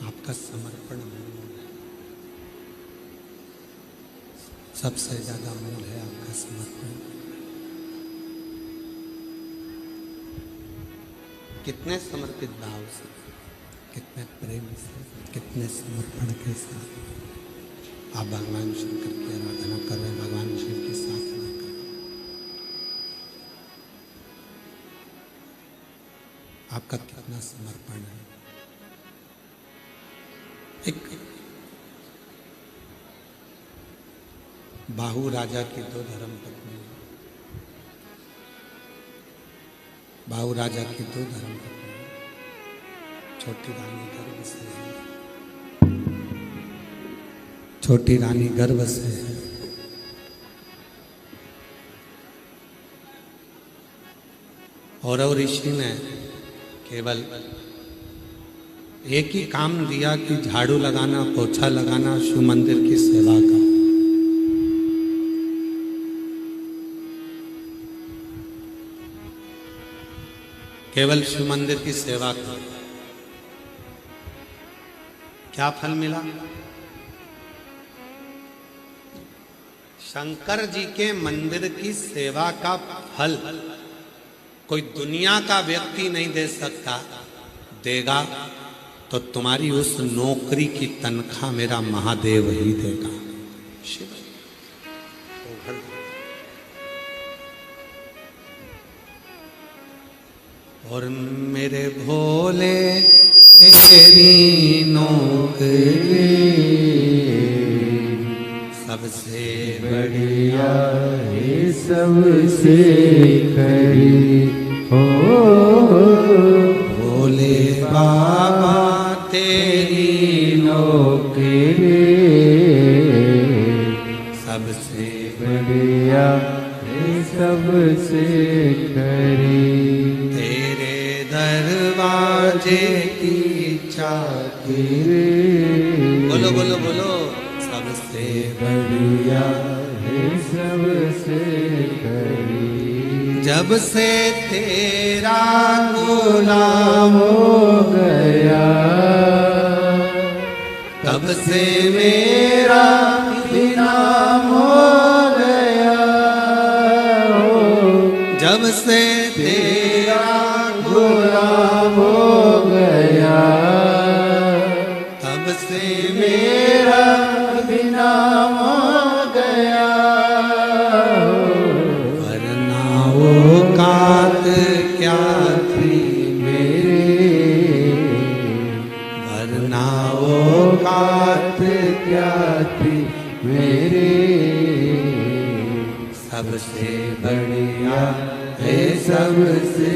आपका समर्पण मूल है। सबसे ज्यादा मूल है आपका समर्पण। कितने समर्पित भाव से, कितने प्रेम से, कितने समर्पण के साथ आप भगवान शंकर की आराधना कर रहे हैं, भगवान शिव की साधना कर रहे हैं। आपका कितना समर्पण है। एक बाहु राजा की 2 धर्मपत्नी, बाहु राजा की 2 धर्मपत्नी। छोटी रानी गर्भ से है, छोटी रानी गर्भ से है। औरव ऋषि ने केवल एक ही काम दिया कि झाड़ू लगाना, पोछा लगाना, शिव मंदिर की सेवा का। केवल शिव मंदिर की सेवा का। क्या फल मिला? शंकर जी के मंदिर की सेवा का फल कोई दुनिया का व्यक्ति नहीं दे सकता। देगा तो तुम्हारी उस नौकरी की तनख्वाह मेरा महादेव ही देगा। शिव और मेरे भोले तेरी नौकरी सबसे बढ़िया है सबसे खरी हो। भोले बाबा तेरी नौकरी सबसे बढ़िया है सबसे खरी। तेरे दरवाजे की चाबी, बोलो बोलो बोलो, सबसे बढ़िया है सबसे खरी। जब से तेरा गुलाम हो गया तब से मेरा इनाम हो गया हो। जब से तेरा गुलाम हो गया तब से मेरा इनाम हो गया हो। वरना औकात क्या थी मेरे वरना औकात क्या थी मेरे सबसे बढ़िया है सबसे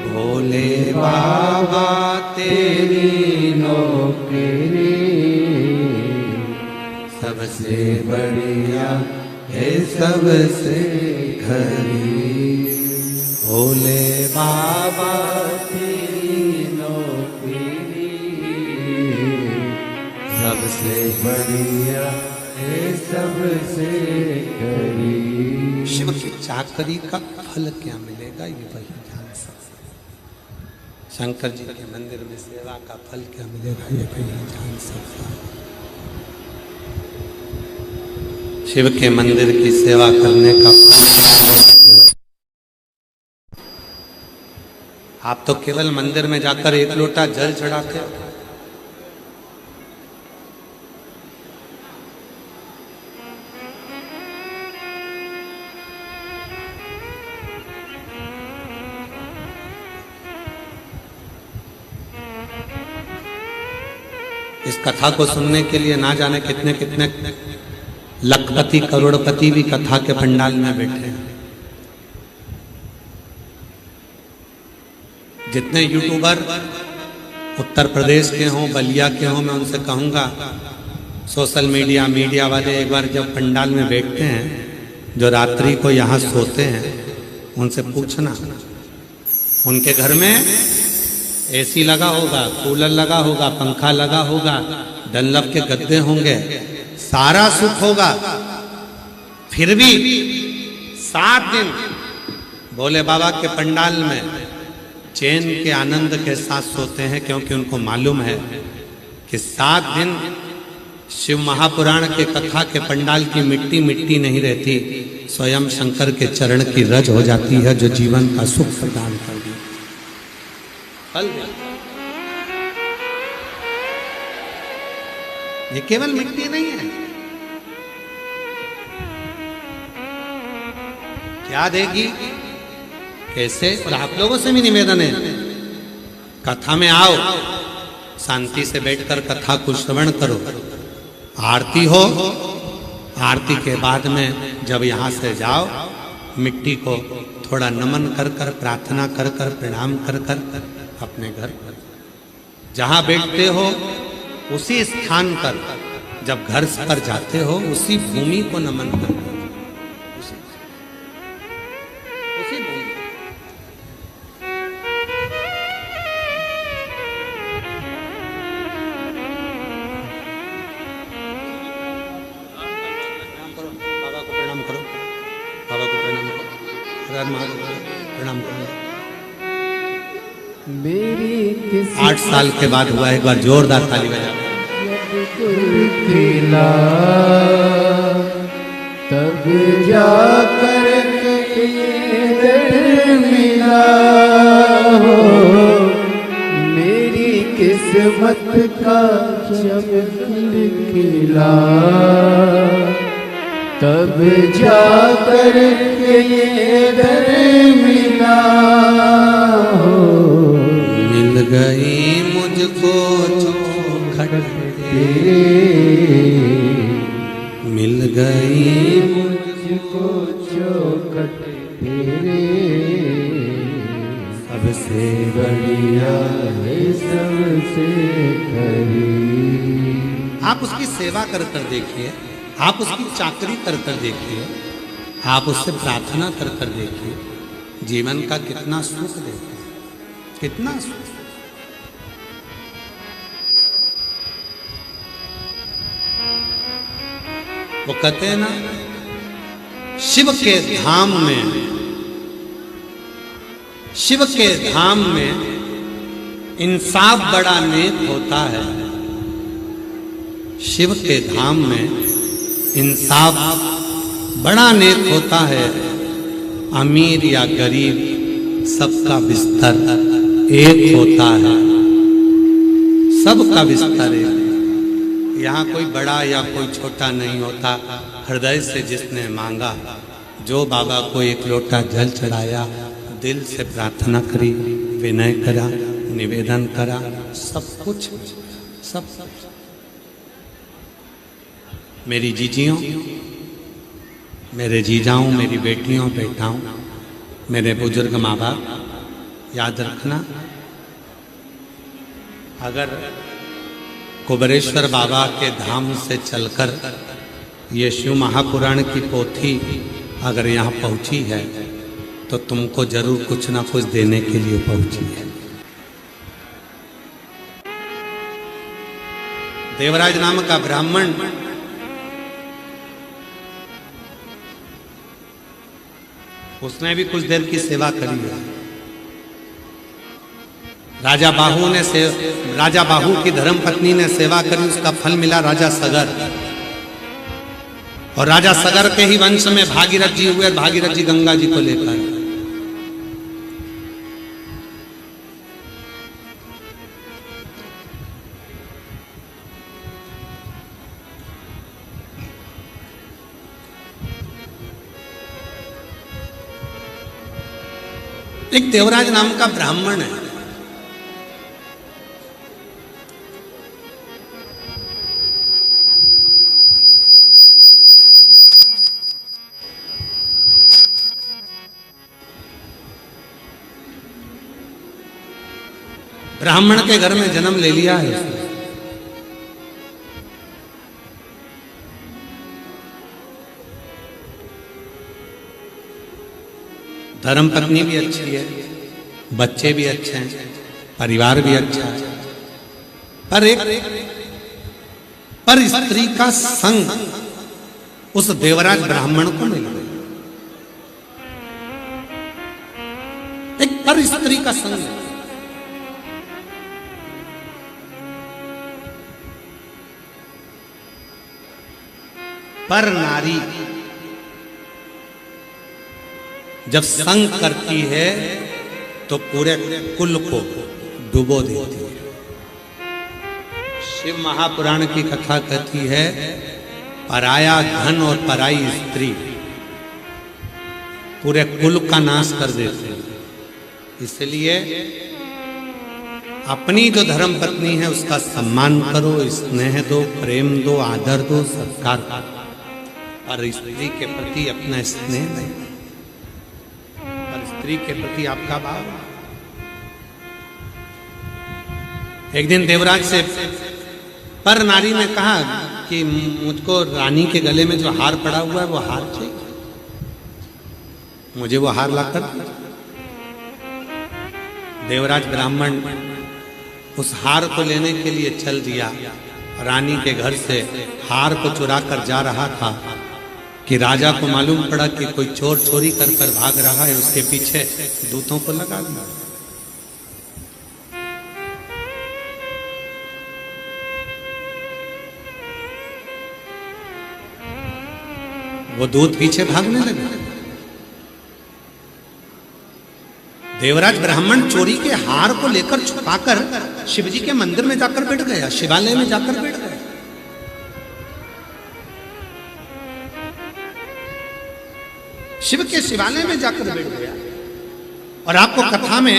भोले बाबा तेरी नौकरी सबसे बढ़िया है सबसे खरी। भोले बाबा तेरी नौकरी सबसे बढ़िया है सबसे खरी। शिव की चाकरी का फल क्या मिलेगा ये वही जान सकते। शंकर जी के मंदिर में सेवा का फल क्या मिलेगा ये वही जान सकता। शिव के मंदिर की सेवा करने का फल आप तो केवल मंदिर में जाकर एक लोटा जल चढ़ाते हो। इस कथा को सुनने के लिए ना जाने कितने कितने लखपति करोड़पति भी कथा के पंडाल में बैठे हैं। जितने यूट्यूबर उत्तर प्रदेश के हों, बलिया के हों, मैं उनसे कहूँगा सोशल मीडिया वाले एक बार जब पंडाल में बैठते हैं, जो रात्रि को यहाँ सोते हैं, उनसे पूछना उनके घर में एसी लगा होगा, कूलर लगा होगा, पंखा लगा होगा, डनलप के गद्दे होंगे, सारा सुख होगा, फिर भी 7 दिन भोले बाबा के पंडाल में चैन के आनंद के साथ सोते हैं, क्योंकि उनको मालूम है कि 7 दिन शिव महापुराण के कथा के पंडाल की मिट्टी मिट्टी नहीं रहती, स्वयं शंकर के चरण की रज हो जाती है, जो जीवन का सुख प्रदान कर दी। ये केवल मिट्टी नहीं है, क्या देगी, कैसे। और आप लोगों से भी निवेदन है, कथा में आओ, शांति से बैठकर कथा को श्रवण करो, आरती हो, आरती के बाद में जब यहाँ से जाओ, मिट्टी को थोड़ा नमन कर कर, प्रार्थना कर कर, प्रणाम कर कर अपने घर जहाँ बैठते हो उसी स्थान पर, जब घर पर जाते हो उसी भूमि को नमन कर, उसी भूमि। बाबा को प्रणाम करो, बाबा को प्रणाम करो, हर महादेव प्रणाम करो। मेरी 8 साल के बाद हुआ, एक बार जोरदार ताली बजा। खिला तब जाकर मिला हो, मेरी किस्मत का जब खिला तब जाकर ये दर मिला हो, मिल गई मुझको चौखट तेरे, मिल गई मुझको चौखट तेरे, सबसे बढ़िया है सबसे करीब। आप उसकी सेवा कर कर देखिए, आप उसकी चाकरी कर कर देखिए, आप उससे प्रार्थना कर कर देखिए, जीवन का कितना सुख देते हैं, कितना सुख। वो कहते हैं ना, शिव के धाम में, शिव के धाम में इंसाफ बड़ा नेक होता है। शिव के धाम में इंसाफ बड़ा नेक होता है। अमीर या गरीब सबका बिस्तर एक होता है, सबका बिस्तर एक। यहाँ कोई बड़ा या कोई छोटा नहीं होता। हृदय से जिसने मांगा, जो बाबा को एक लोटा जल चढ़ाया, दिल से प्रार्थना करी, विनय करा, निवेदन करा, सब कुछ सब। मेरी जीजियों, मेरे जीजाओं, मेरी बेटियों बेटाओं, मेरे बुजुर्ग माँ बाप, याद रखना, अगर कुबरेश्वर बाबा के धाम से चलकर ये शिव महापुराण की पोथी अगर यहाँ पहुँची है तो तुमको जरूर कुछ ना कुछ देने के लिए पहुँची है। देवराज नाम का ब्राह्मण उसने भी कुछ देर की सेवा करी है। राजा बाहु की धर्म पत्नी ने सेवा करी, उसका फल मिला राजा सगर। और राजा सगर के ही वंश में भागीरथ जी हुए। भागीरथ जी गंगा जी को लेकर एक देवराज नाम का ब्राह्मण है। ब्राह्मण के घर में जन्म ले लिया है। धर्म पत्नी भी अच्छी है, बच्चे भी अच्छे हैं, परिवार भी अच्छा है, पर स्त्री का संग उस देवराज ब्राह्मण को मिल गया। एक पर स्त्री का संग, पर नारी जब संग करती है तो पूरे कुल को डुबो देती है। शिव महापुराण की कथा कहती है, पराया धन और पराई स्त्री पूरे कुल का नाश कर देते हैं। इसलिए अपनी जो धर्म पत्नी है उसका सम्मान करो, स्नेह दो, प्रेम दो, आदर दो, सत्कार करो। और स्त्री के प्रति अपना स्नेह नहीं, और स्त्री के प्रति आपका भाव। एक दिन देवराज से पर नारी ने कहा कि मुझको रानी के गले में जो हार पड़ा हुआ है वो हार चाहिए, मुझे वो हार लाकर। देवराज ब्राह्मण उस हार को लेने के लिए चल दिया। रानी के घर से हार को चुरा कर जा रहा था कि राजा को मालूम पड़ा कि कोई चोर चोरी कर भाग रहा है। उसके पीछे दूतों को लगा दिया। वो दूत पीछे भागने लगे। देवराज ब्राह्मण चोरी के हार को लेकर छुपाकर शिवजी के मंदिर में जाकर बैठ गया, शिवालय में जाकर बैठ गया। शिव के शिवालय में जाकर बैठ गया। और आपको कथा में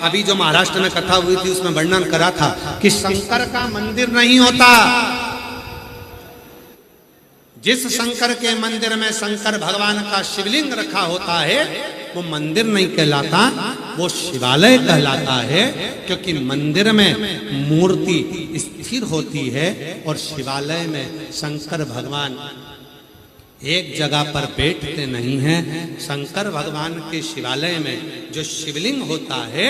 अभी जो महाराष्ट्र में कथा हुई थी उसमें वर्णन करा था कि शंकर का मंदिर नहीं होता। जिस शंकर के मंदिर में शंकर भगवान का शिवलिंग रखा होता है वो मंदिर नहीं कहलाता, वो शिवालय कहलाता है, क्योंकि मंदिर में मूर्ति स्थिर होती है और शिवालय में शंकर भगवान एक जगह पर बैठते नहीं हैं। शंकर भगवान के शिवालय में जो शिवलिंग होता है,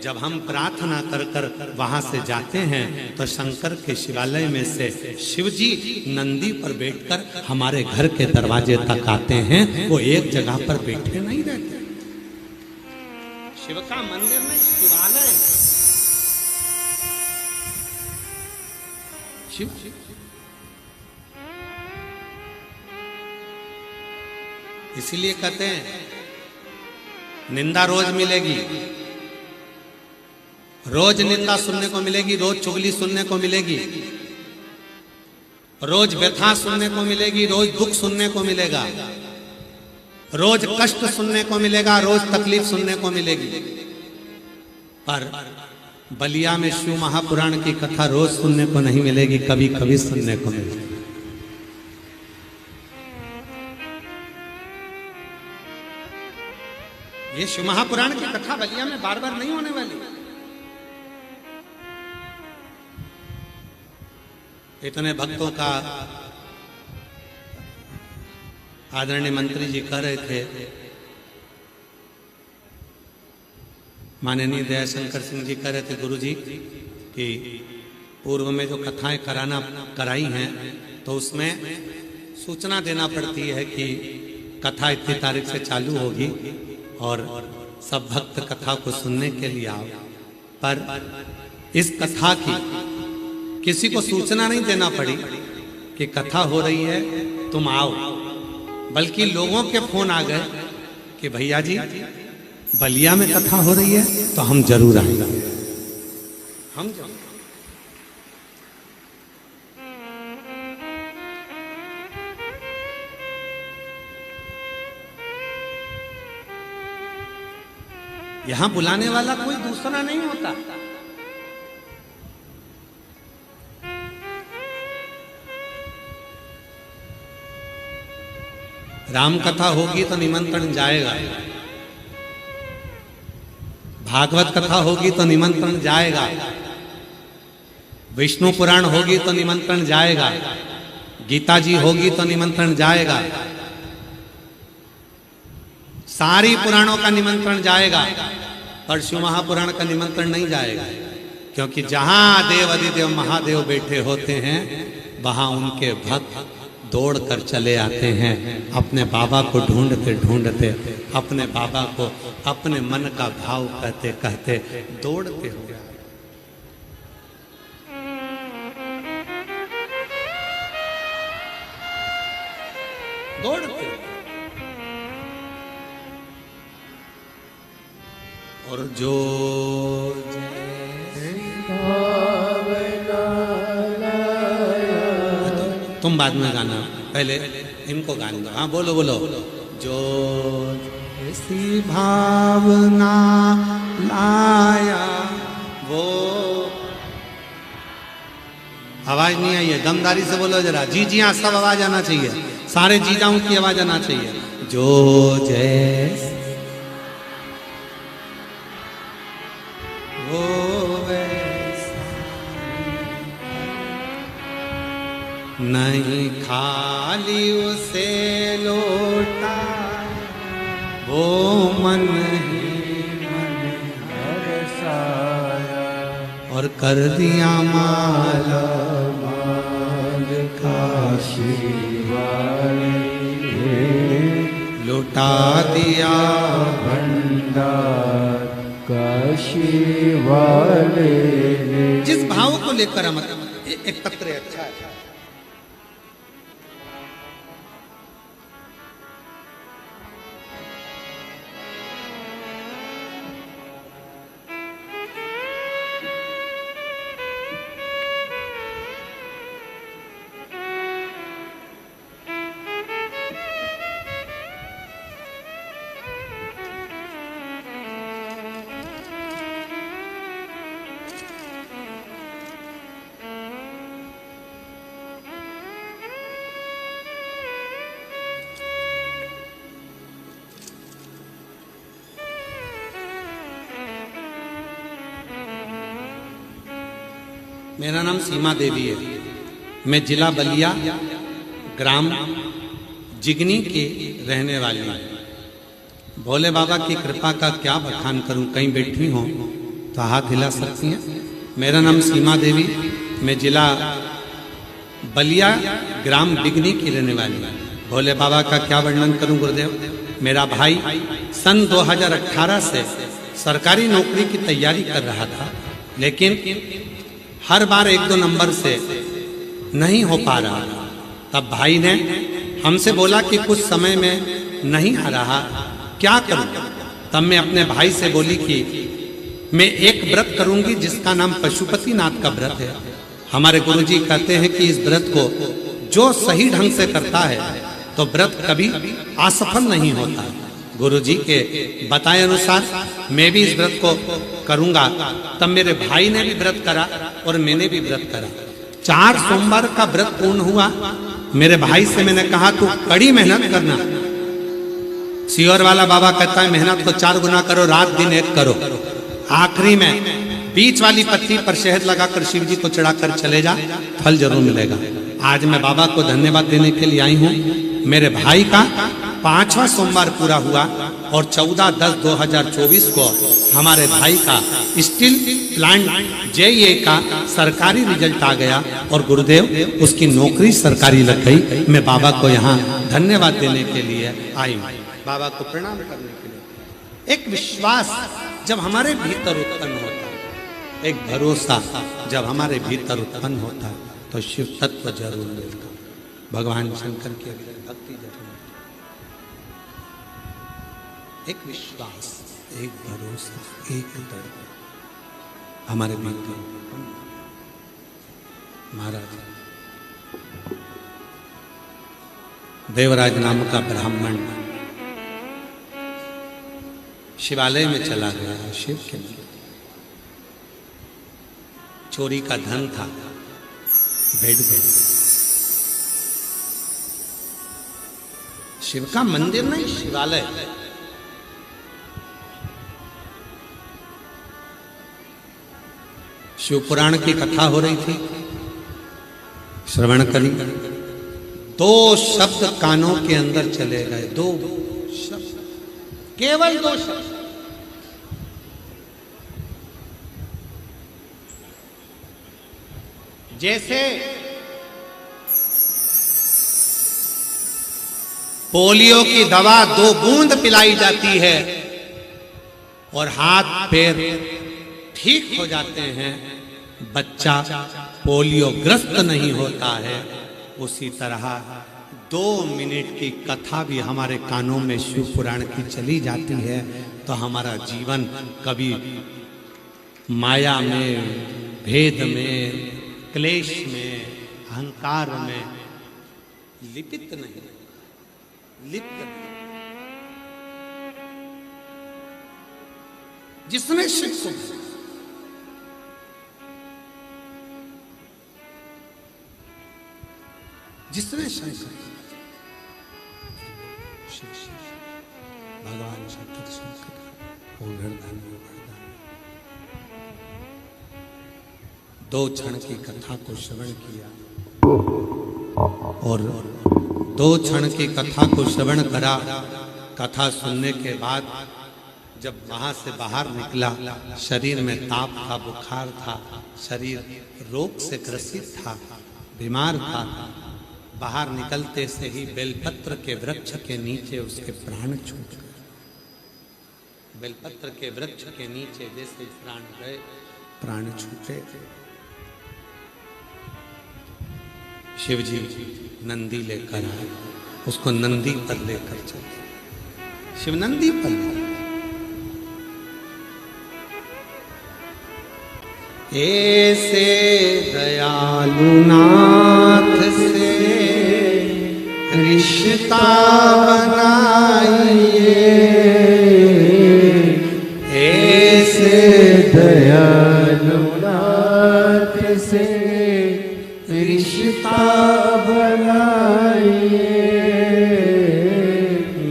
जब हम प्रार्थना कर कर वहां से जाते हैं तो शंकर के शिवालय में से शिव जी नंदी पर बैठकर हमारे घर के दरवाजे तक आते हैं। वो एक जगह पर बैठे नहीं रहते। शिव का मंदिर में शिवालय, शिव इसीलिए कहते हैं निंदा रोज मिलेगी, रोज निंदा सुनने को मिलेगी, रोज चुगली सुनने को मिलेगी, रोज व्यथा सुनने को मिलेगी, रोज दुख सुनने को मिलेगा, रोज कष्ट सुनने को मिलेगा, रोज तकलीफ सुनने को मिलेगी। पर बलिया में शिव महापुराण की कथा रोज सुनने को नहीं मिलेगी, कभी कभी सुनने को मिलेगी। ये शिव महापुराण की कथा बलिया में बार बार नहीं होने वाली। इतने भक्तों का आदरणीय मंत्री जी कह रहे थे, माननीय दयाशंकर सिंह जी कह रहे थे गुरु जी कि पूर्व में जो कथाएं कराई हैं तो उसमें सूचना देना पड़ती है कि कथा इतनी तारीख से चालू होगी और सब भक्त कथा को सुनने के लिए आओ। पर इस कथा की किसी को सूचना नहीं देना पड़ी कि कथा हो रही है तुम आओ, बल्कि लोगों के फोन आ गए कि भैया जी बलिया में कथा हो रही है तो हम जरूर आएंगे। हम यहां बुलाने वाला कोई दूसरा नहीं होता। राम कथा होगी तो निमंत्रण जाएगा, भागवत कथा होगी तो निमंत्रण जाएगा, विष्णु पुराण होगी तो निमंत्रण जाएगा, गीता जी होगी तो निमंत्रण जाएगा, सारी पुराणों का निमंत्रण जाएगा, पर शिव महापुराण का निमंत्रण नहीं जाएगा। क्योंकि जहां देव अधिदेव महादेव बैठे होते हैं वहां उनके भक्त दौड़कर चले आते हैं, अपने बाबा को ढूंढते ढूंढते, अपने बाबा को अपने मन का भाव कहते कहते दौड़ते हुए दौड़ते। और जो तुम बाद में गाना, पहले इनको गाने दो। हाँ बोलो बोलो। जो ऐसी भावना लाया वो, आवाज नहीं आई है, दमदारी से बोलो जरा। जी जी हाँ, सब आवाज आना चाहिए, सारे जीजाओं की आवाज आना चाहिए। जो जैसे वो वैसा नहीं, खाली उसे लौटा वो मन ही मन हर्षाया, और कर दिया माला माल काशी वाले, लौटा दिया भंडार काशी वाले। जिस भाव को लेकर हम एक पत्र अच्छा है। मेरा नाम सीमा देवी है। मैं जिला बलिया ग्राम जिगनी की रहने वाली हूँ। भोले बाबा की कृपा का क्या बखान करूं, कहीं बैठी हो तो हाथ हिला सकती हैं। मेरा नाम सीमा देवी, मैं जिला बलिया ग्राम बिगनी की रहने वाली हूँ। भोले बाबा का क्या वर्णन करूं गुरुदेव। मेरा भाई सन 2018 से सरकारी नौकरी की तैयारी कर रहा था, लेकिन हर बार 1-2 नंबर से नहीं हो पा रहा। तब भाई ने हमसे बोला कि कुछ समय में नहीं आ रहा, क्या करूं। तब मैं अपने भाई से बोली कि मैं एक व्रत करूंगी जिसका नाम पशुपतिनाथ का व्रत है। हमारे गुरुजी कहते हैं कि इस व्रत को जो सही ढंग से करता है तो व्रत कभी असफल नहीं होता। गुरुजी के बताए अनुसार मैं भी इस व्रत को करूंगा। तब मेरे भाई ने भी व्रत करा और मैंने भी व्रत करा। 4 सोमवार का व्रत पूर्ण हुआ। मेरे भाई से मैंने कहा तू कड़ी मेहनत करना। सियोर वाला बाबा कहता है मेहनत को 4 गुना करो, रात दिन एक करो। आखिरी में बीच वाली पत्ती पर शहद लगाकर शिव जी को चढ़ाकर चले जा, फल जरूर मिलेगा। आज मैं बाबा को धन्यवाद देने के लिए आई हूँ। मेरे भाई का 5वां सोमवार पूरा हुआ और 14/10/2024 को हमारे भाई का स्टील प्लांट JA का सरकारी रिजल्ट आ गया और गुरुदेव उसकी नौकरी सरकारी लग गई। मैं बाबा को यहाँ धन्यवाद देने के लिए आई हूँ, बाबा को प्रणाम करने के लिए। एक विश्वास जब हमारे भीतर उत्पन्न होता है, एक भरोसा जब हमारे भीतर उत्पन्न होता है तो शिव तत्व जरूर मिलता। भगवान शंकर की भक्ति जरूर। एक विश्वास, एक भरोसा, एक दृढ़ हमारे भीतर। महाराज देवराज नाम का ब्राह्मण शिवालय में चला गया। शिव के मंदिर चोरी का धन था, बैठ गया। शिव का मंदिर नहीं, शिवालय। शिव पुराण की कथा हो रही थी, श्रवण करी। 2 शब्द कानों के अंदर चले गए। 2 शब्द, केवल 2 शब्द। जैसे पोलियो की दवा 2 बूंद पिलाई जाती है और हाथ पैर ठीक हो जाते हैं, बच्चा पोलियो ग्रस्त नहीं होता है, उसी तरह 2 मिनट की कथा भी हमारे कानों में शिव पुराण की चली जाती है तो हमारा जीवन कभी माया में, भेद में, क्लेश में, अहंकार में लिपित नहीं, लिप्त नहीं। जिसने शिव को, जिसने शंकर, भगवान शंकर, शंकर वो वरदान, वो वरदान। 2 क्षण की कथा को श्रवण किया और 2 क्षण की कथा को श्रवण करा। कथा सुनने के बाद जब वहां से बाहर निकला, शरीर में ताप था, बुखार था, शरीर रोग से ग्रसित था, बीमार था। बाहर निकलते से ही बेलपत्र के वृक्ष के नीचे उसके प्राण छूट गए। बेलपत्र के वृक्ष के नीचे जैसे प्राण गए, प्राण छूटे। शिव जी नंदी लेकर आए, उसको नंदी पर लेकर चले। शिव नंदी पर ऐसे दयालु नाथ से रिश्ता बनाइए, ऐसे दयालु नाथ से रिश्ता बनाइए,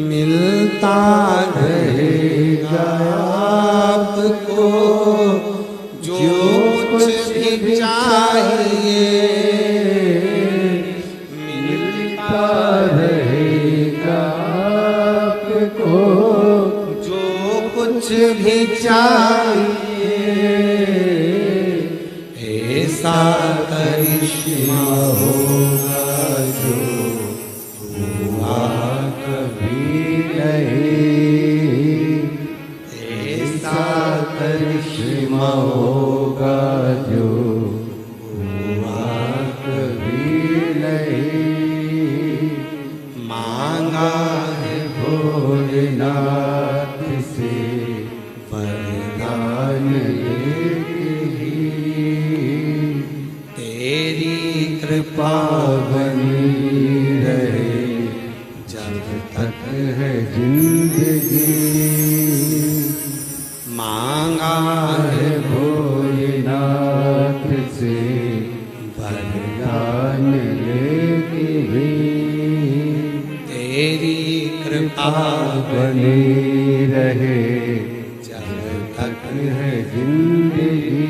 मिलता रहेगा आपको जो कुछ भी चाहिए, मिलता रहेगा आपको जो कुछ भी चाहिए। ऐसा करिश्मा होगा जो हुआ कभी नहीं, ऐसा करिश्मा होगा जो हुआ कभी नहीं। मांगा है भोलेनाथ से वरदान लेके ही तेरी कृपा बनी रहे जब तक है जिंदगी। मांगा है भोलेनाथ से वरदान लेके भी तेरी कृपा बनी रहे जब तक है जिंदगी।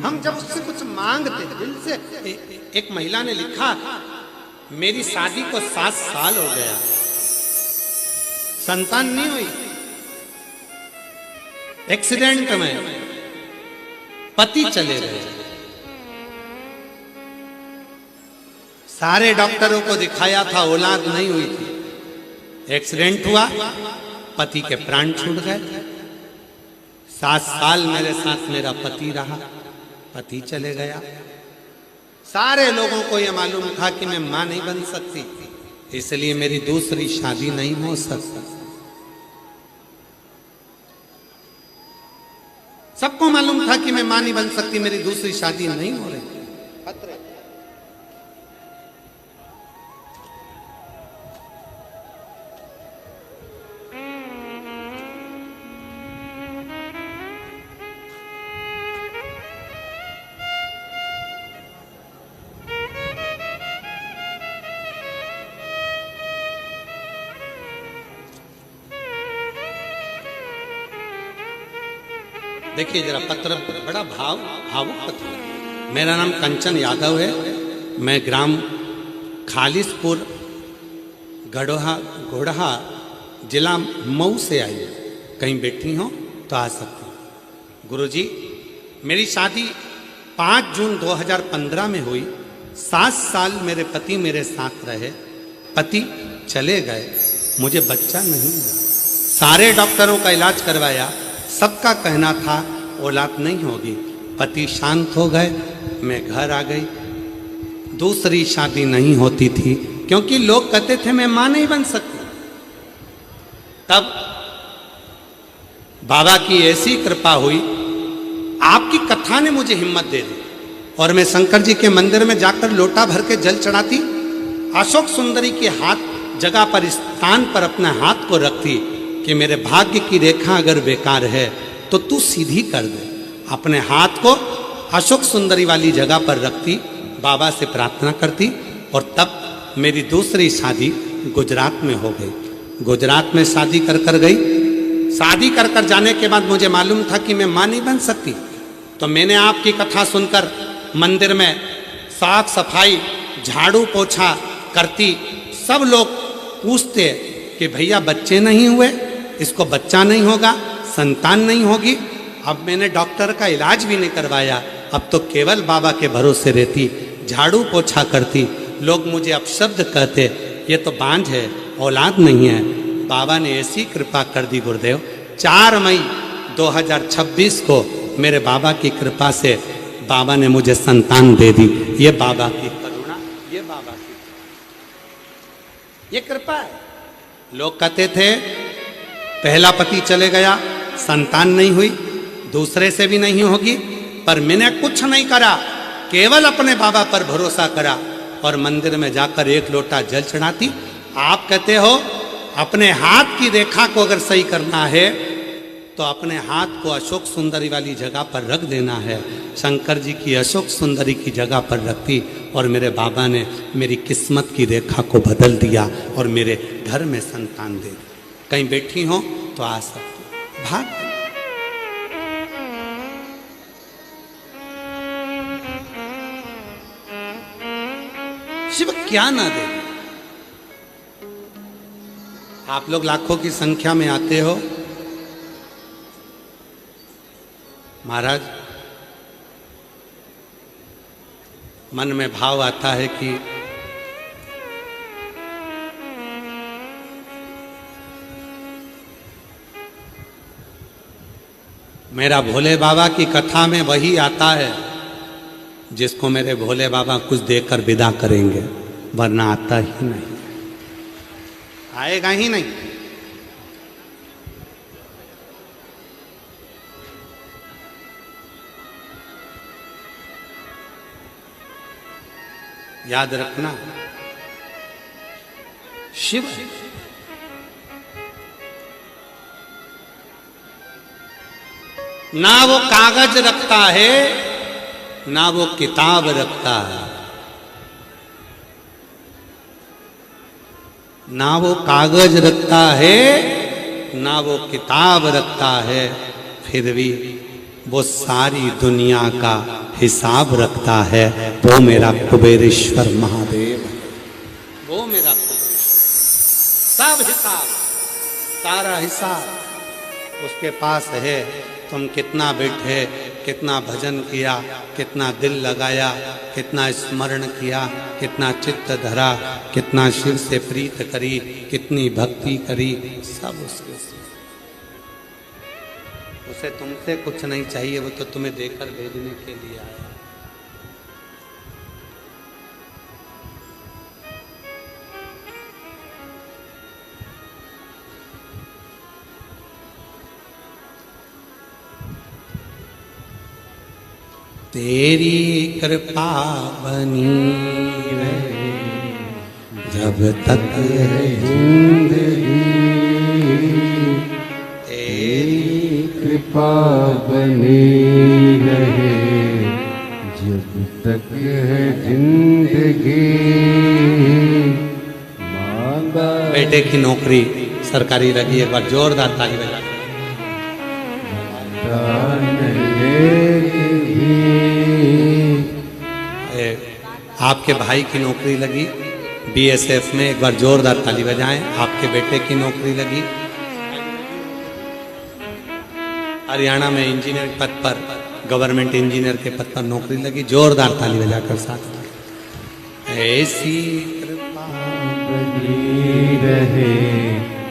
हम जब उससे कुछ मांगते दिल से, एक महिला ने लिखा मेरी शादी को 7 साल हो गया, संतान नहीं हुई, एक्सीडेंट में पति चले गए, सारे डॉक्टरों को दिखाया था औलाद नहीं हुई थी, एक्सीडेंट हुआ, पति के प्राण छूट गए। 7 साल मेरे साथ मेरा पति रहा, पति चले गया। सारे लोगों को यह मालूम था कि मैं मां नहीं बन सकती, इसलिए मेरी दूसरी शादी नहीं हो सकती। सबको मालूम था कि मैं मां नहीं बन सकती, मेरी दूसरी शादी नहीं हो रही। देखिए जरा पत्र, बड़ा भावुक पत्र है। मेरा नाम कंचन यादव है, मैं ग्राम खालिसपुर घोड़हा जिला मऊ से आई हूँ। कहीं बैठी हो तो आ सकती हूँ। गुरुजी, मेरी शादी 5 जून 2015 में हुई। 7 साल मेरे पति मेरे साथ रहे, पति चले गए, मुझे बच्चा नहीं हुआ। सारे डॉक्टरों का इलाज करवाया, सबका कहना था औलाद नहीं होगी। पति शांत हो गए, मैं घर आ गई। दूसरी शादी नहीं होती थी क्योंकि लोग कहते थे मैं मां नहीं बन सकती। तब बाबा की ऐसी कृपा हुई, आपकी कथा ने मुझे हिम्मत दे दी और मैं शंकर जी के मंदिर में जाकर लोटा भर के जल चढ़ाती, अशोक सुंदरी के हाथ जगह पर, स्थान पर अपने हाथ को रखती कि मेरे भाग्य की रेखा अगर बेकार है तो तू सीधी कर दे। अपने हाथ को अशोक सुंदरी वाली जगह पर रखती, बाबा से प्रार्थना करती और तब मेरी दूसरी शादी गुजरात में हो गई। गुजरात में शादी कर गई। शादी कर जाने के बाद मुझे मालूम था कि मैं मां नहीं बन सकती, तो मैंने आपकी कथा सुनकर मंदिर में साफ सफाई, झाड़ू पोछा करती। सब लोग पूछते कि भैया बच्चे नहीं हुए, इसको बच्चा नहीं होगा, संतान नहीं होगी। अब मैंने डॉक्टर का इलाज भी नहीं करवाया, अब तो केवल बाबा के भरोसे रहती, झाड़ू पोछा करती। लोग मुझे अपशब्द कहते, ये तो बांझ है, औलाद नहीं है। बाबा ने ऐसी कृपा कर दी गुरुदेव, 4 मई 2026 को मेरे बाबा की कृपा से बाबा ने मुझे संतान दे दी। ये बाबा की करुणा, ये बाबा की, ये कृपा है। लोग कहते थे पहला पति चले गया, संतान नहीं हुई, दूसरे से भी नहीं होगी, पर मैंने कुछ नहीं करा, केवल अपने बाबा पर भरोसा करा और मंदिर में जाकर 1 लोटा जल चढ़ाती। आप कहते हो अपने हाथ की रेखा को अगर सही करना है तो अपने हाथ को अशोक सुंदरी वाली जगह पर रख देना है। शंकर जी की अशोक सुंदरी की जगह पर रखती और मेरे बाबा ने मेरी किस्मत की रेखा को बदल दिया और मेरे घर में संतान दे दी। कहीं बैठी हो तो आ सकती। भाग शिव क्या ना दे। आप लोग लाखों की संख्या में आते हो महाराज, मन में भाव आता है कि मेरा भोले बाबा की कथा में वही आता है जिसको मेरे भोले बाबा कुछ देकर विदा करेंगे, वरना आता ही नहीं, आएगा ही नहीं। याद रखना, शिव ना वो कागज रखता है ना वो किताब रखता है, ना वो कागज रखता है ना वो किताब रखता है, फिर भी वो सारी दुनिया का हिसाब रखता है। वो मेरा कुबेरेश्वर महादेव, वो मेरा कुबेरेश्वर, सब हिसाब, सारा हिसाब उसके पास है। तुम कितना बैठे, कितना भजन किया, कितना दिल लगाया, कितना स्मरण किया, कितना चित्त धरा, कितना शिव से प्रीत करी, कितनी भक्ति करी, सब उसके। उसे तुमसे कुछ नहीं चाहिए, वो तो तुम्हें देकर भेजने के लिए आया। तेरी कृपा बनी रहे जब तक है जिंदगी, तेरी कृपा बनी रहे जब तक है जिंदगी। मांगा बेटे की नौकरी सरकारी लगी, एक बार जोरदार ताली बजा। आपके भाई की नौकरी लगी बीएसएफ में, एक बार जोरदार ताली बजाएं। आपके बेटे की नौकरी लगी हरियाणा में इंजीनियर पद पर, गवर्नमेंट इंजीनियर के पद पर नौकरी लगी, जोरदार ताली बजाकर साथ। ऐसी कृपा बनी रहे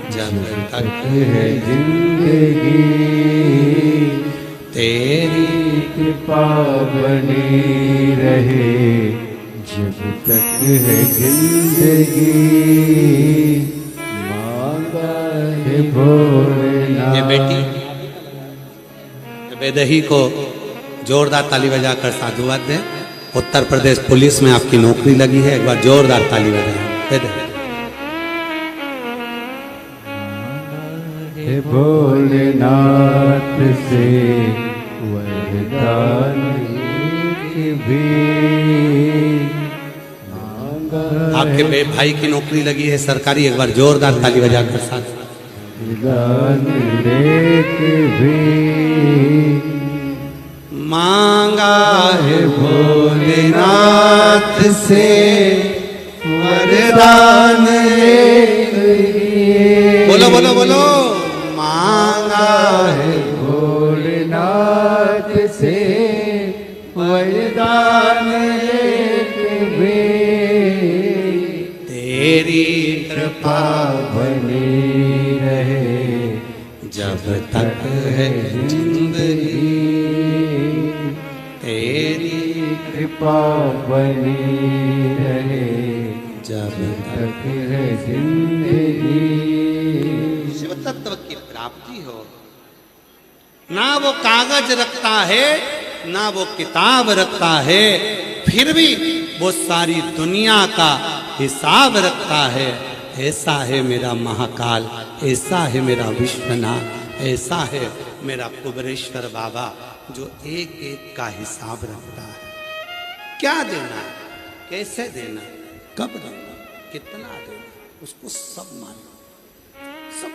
जब तक है जिंदगी, तेरी कृपा बनी रहे जब तक है जिंदगी। मांगा है भोलेनाथ। ये बेटी बेदही को जोरदार ताली बजाकर साधुवाद दें। उत्तर प्रदेश पुलिस में आपकी नौकरी लगी है, एक बार जोरदार ताली बजाएं। हे भोलेनाथ से वरदान भी मांगा। आपके भाई की नौकरी लगी है सरकारी, एक बार जोरदार ताली बजाकर साथ। वरदान लेके भी मांगा है भोलेनाथ से वरदान लेके। बोलो बोलो बोलो। मांगा है भोलेनाथ से वरदान लेके भी तेरी कृपा बनी रहे जब तक है जिंदगी, तेरी कृपा बनी रहे जब तक है जिंदगी। शिव तत्व की प्राप्ति हो। ना वो कागज रखता है ना वो किताब रखता है, फिर भी वो सारी दुनिया का हिसाब रखता है। ऐसा है मेरा महाकाल, ऐसा है मेरा विश्वनाथ, ऐसा है मेरा कुबेरेश्वर बाबा जो एक एक का हिसाब रखता है। क्या देना, कैसे देना, कब देना, कितना देना, उसको सब मालूम, सब।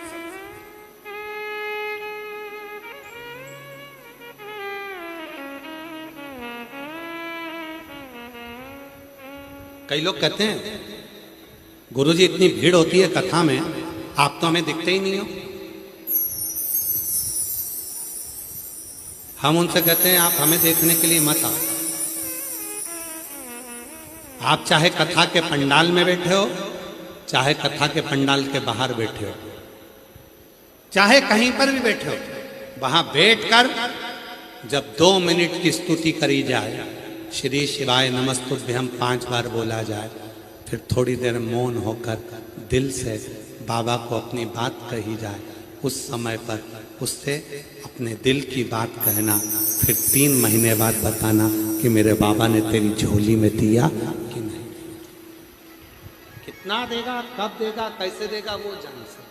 कई लोग कहते हैं गुरुजी इतनी भीड़ होती है कथा में, आप तो हमें दिखते ही नहीं हो। हम उनसे कहते हैं आप हमें देखने के लिए मत आओ। आप चाहे कथा के पंडाल में बैठे हो, चाहे कथा के पंडाल के बाहर बैठे हो, चाहे कहीं पर भी बैठे हो, वहां बैठकर जब 2 मिनट की स्तुति करी जाए, श्री शिवाय नमस्तुभ्यम 5 बार बोला जाए, फिर थोड़ी देर मौन होकर दिल से बाबा को अपनी बात कही जाए, उस समय पर उससे अपने दिल की बात कहना, फिर 3 महीने बाद बताना कि मेरे बाबा ने तेरी झोली में दिया कि नहीं। कितना देगा, कब देगा, कैसे देगा, वो जान सकता।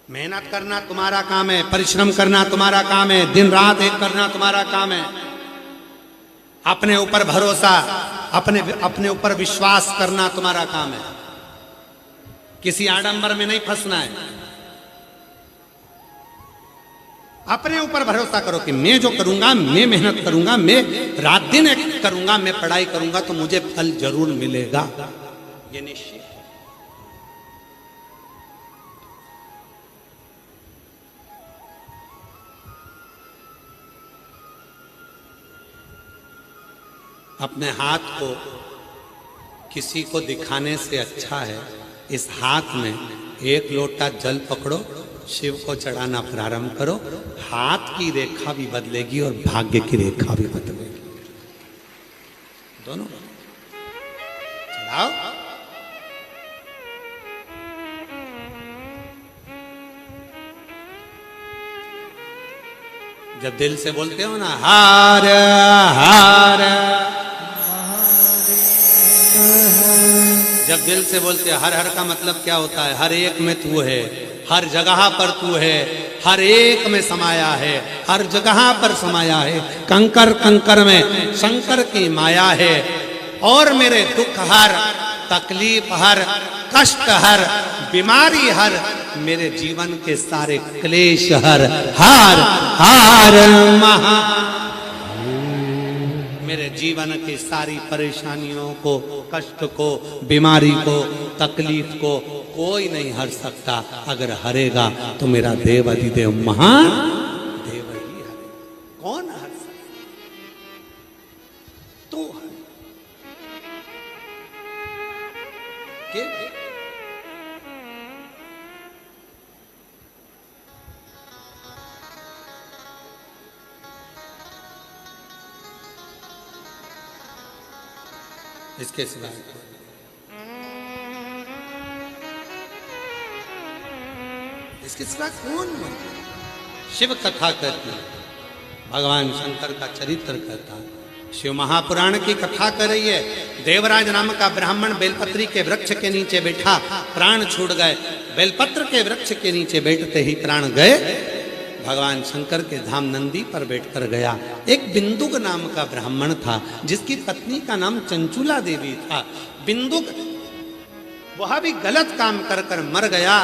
मेहनत करना तुम्हारा काम है, परिश्रम करना तुम्हारा काम है, दिन रात एक करना तुम्हारा काम है। अपने ऊपर भरोसा, अपने ऊपर विश्वास करना तुम्हारा काम है। किसी आडंबर में नहीं फंसना है। अपने ऊपर भरोसा करो कि मैं जो करूंगा, मैं मेहनत करूंगा, मैं रात दिन एक करूंगा, मैं पढ़ाई करूंगा तो मुझे फल जरूर मिलेगा, ये निश्चित। अपने हाथ को किसी को दिखाने से अच्छा है इस हाथ में 1 लोटा जल पकड़ो, शिव को चढ़ाना प्रारंभ करो, हाथ की रेखा भी बदलेगी और भाग्य की रेखा भी बदलेगी, दोनों चढ़ाओ। जब दिल से बोलते हो ना हार हार, जब दिल से बोलते हर हर का मतलब क्या होता है? हर एक में तू है, हर जगह पर तू है, हर एक में समाया है, हर जगह पर समाया है। कंकर कंकर में शंकर की माया है। और मेरे दुख हर, तकलीफ हर, कष्ट हर, बीमारी हर, मेरे जीवन के सारे क्लेश हर, हार हार महा। मेरे जीवन की सारी परेशानियों को, कष्ट को, बीमारी को, तकलीफ को कोई नहीं हर सकता। अगर हरेगा तो मेरा देव अधिदेव महान देव ही हरेगा। कौन हर सकता? तो हर के इसके सिवा इसके सिवा कौन? शिव कथा करती, भगवान शंकर का चरित्र करता, शिव महापुराण की कथा कर रही है। देवराज नाम का ब्राह्मण बेलपत्री के वृक्ष के नीचे बैठा, प्राण छूट गए। बेलपत्र के वृक्ष के नीचे बैठते ही प्राण गए। भगवान शंकर के धाम नंदी पर बैठकर गया। एक बिंदुक नाम का ब्राह्मण था जिसकी पत्नी का नाम चंचुला देवी था। बिंदुक वह भी गलत काम कर कर मर गया,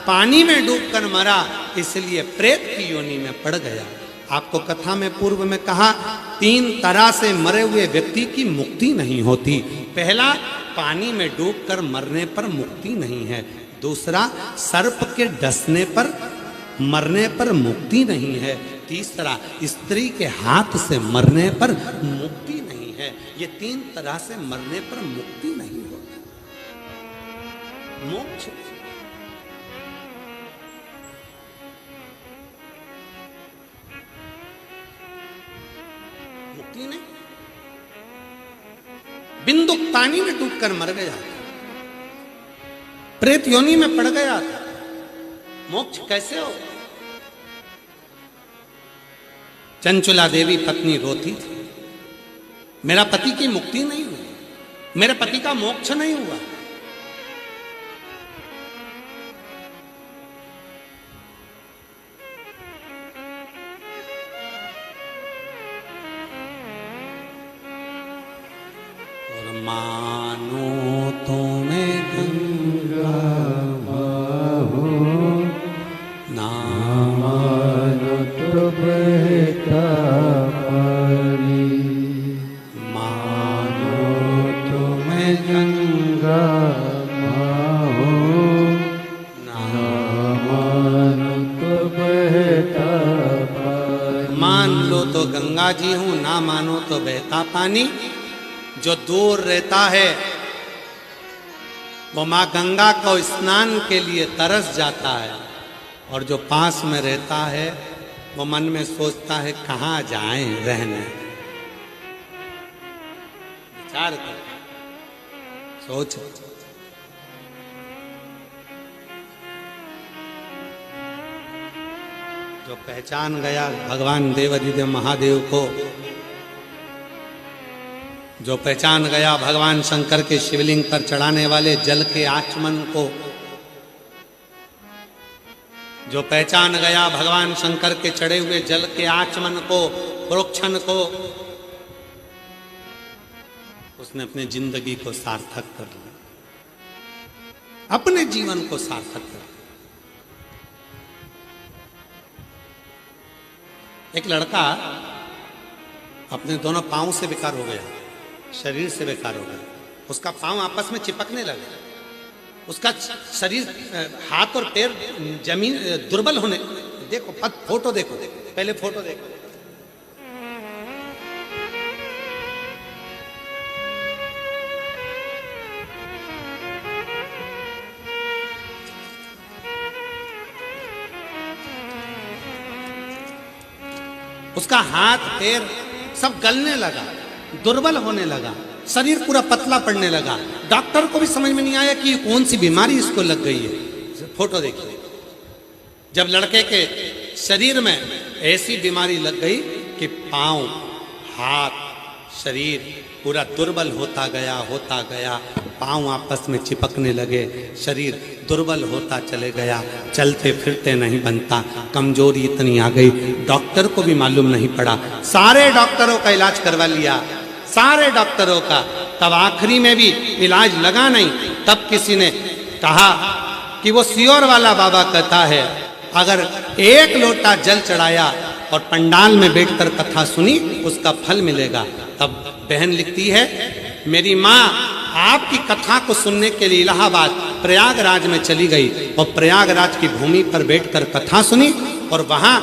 पानी में डूबकर मरा, इसलिए प्रेत की योनि में पड़ गया। आपको कथा में पूर्व में कहा 3 तरह से मरे हुए व्यक्ति की मुक्ति नहीं होती। पहला, पानी में डूबकर मरने पर मुक्ति नहीं है। दूसरा, सर्प के डसने पर मरने पर मुक्ति नहीं है। तीसरा, स्त्री के हाथ से मरने पर मुक्ति नहीं है। ये 3 तरह से मरने पर मुक्ति नहीं होती। मोक्ष मुक्ति नहीं। बिंदु पानी में डूबकर मर गया, प्रेत योनि में पड़ गया था, मोक्ष कैसे हो? चंचुला देवी पत्नी रोती थी, मेरा पति की मुक्ति नहीं हुई, मेरे पति का मोक्ष नहीं हुआ। और मानो तो मैं गंगा मानो तो तो गंगा जी हूं, ना मानो तो बहता पानी। जो दूर रहता है वो माँ गंगा को स्नान के लिए तरस जाता है, और जो पास में रहता है वो मन में सोचता है कहाँ जाएं रहने। विचार कर, सोच। जो पहचान गया भगवान देवाधिदेव महादेव को, जो पहचान गया भगवान शंकर के शिवलिंग पर चढ़ाने वाले जल के आचमन को, जो पहचान गया भगवान शंकर के चढ़े हुए जल के आचमन को, प्रोक्षण को, उसने अपनी जिंदगी को सार्थक कर लिया, अपने जीवन को सार्थक कर लिया। एक लड़का अपने दोनों पांव से बेकार हो गया, शरीर से बेकार हो गया। उसका पांव आपस में चिपकने लगे, उसका शरीर, हाथ और पैर जमीन दुर्बल होने। देखो फोटो देखो, पहले फोटो देखो। उसका हाथ पैर सब गलने लगा, दुर्बल होने लगा, शरीर पूरा पतला पड़ने लगा। डॉक्टर को भी समझ में नहीं आया कि कौन सी बीमारी इसको लग गई है। फोटो देखिए, जब लड़के के शरीर में ऐसी बीमारी लग गई कि पांव, हाथ, शरीर पूरा दुर्बल होता गया, पांव आपस में चिपकने लगे, शरीर दुर्बल होता चले गया, चलते फिरते नहीं बनता, कमजोरी इतनी आ गई, डॉक्टर को भी मालूम नहीं पड़ा। सारे डॉक्टरों का इलाज करवा लिया, सारे डॉक्टरों का, तब आखिरी में भी इलाज लगा नहीं। तब किसी ने कहा कि वो सियोर वाला बाबा कहता है अगर एक लोटा जल चढ़ाया और पंडाल में बैठकर कथा सुनी उसका फल मिलेगा। तब बहन लिखती है, मेरी माँ आपकी कथा को सुनने के लिए इलाहाबाद प्रयागराज में चली गई और प्रयागराज की भूमि पर बैठकर कथा सुनी, और वहां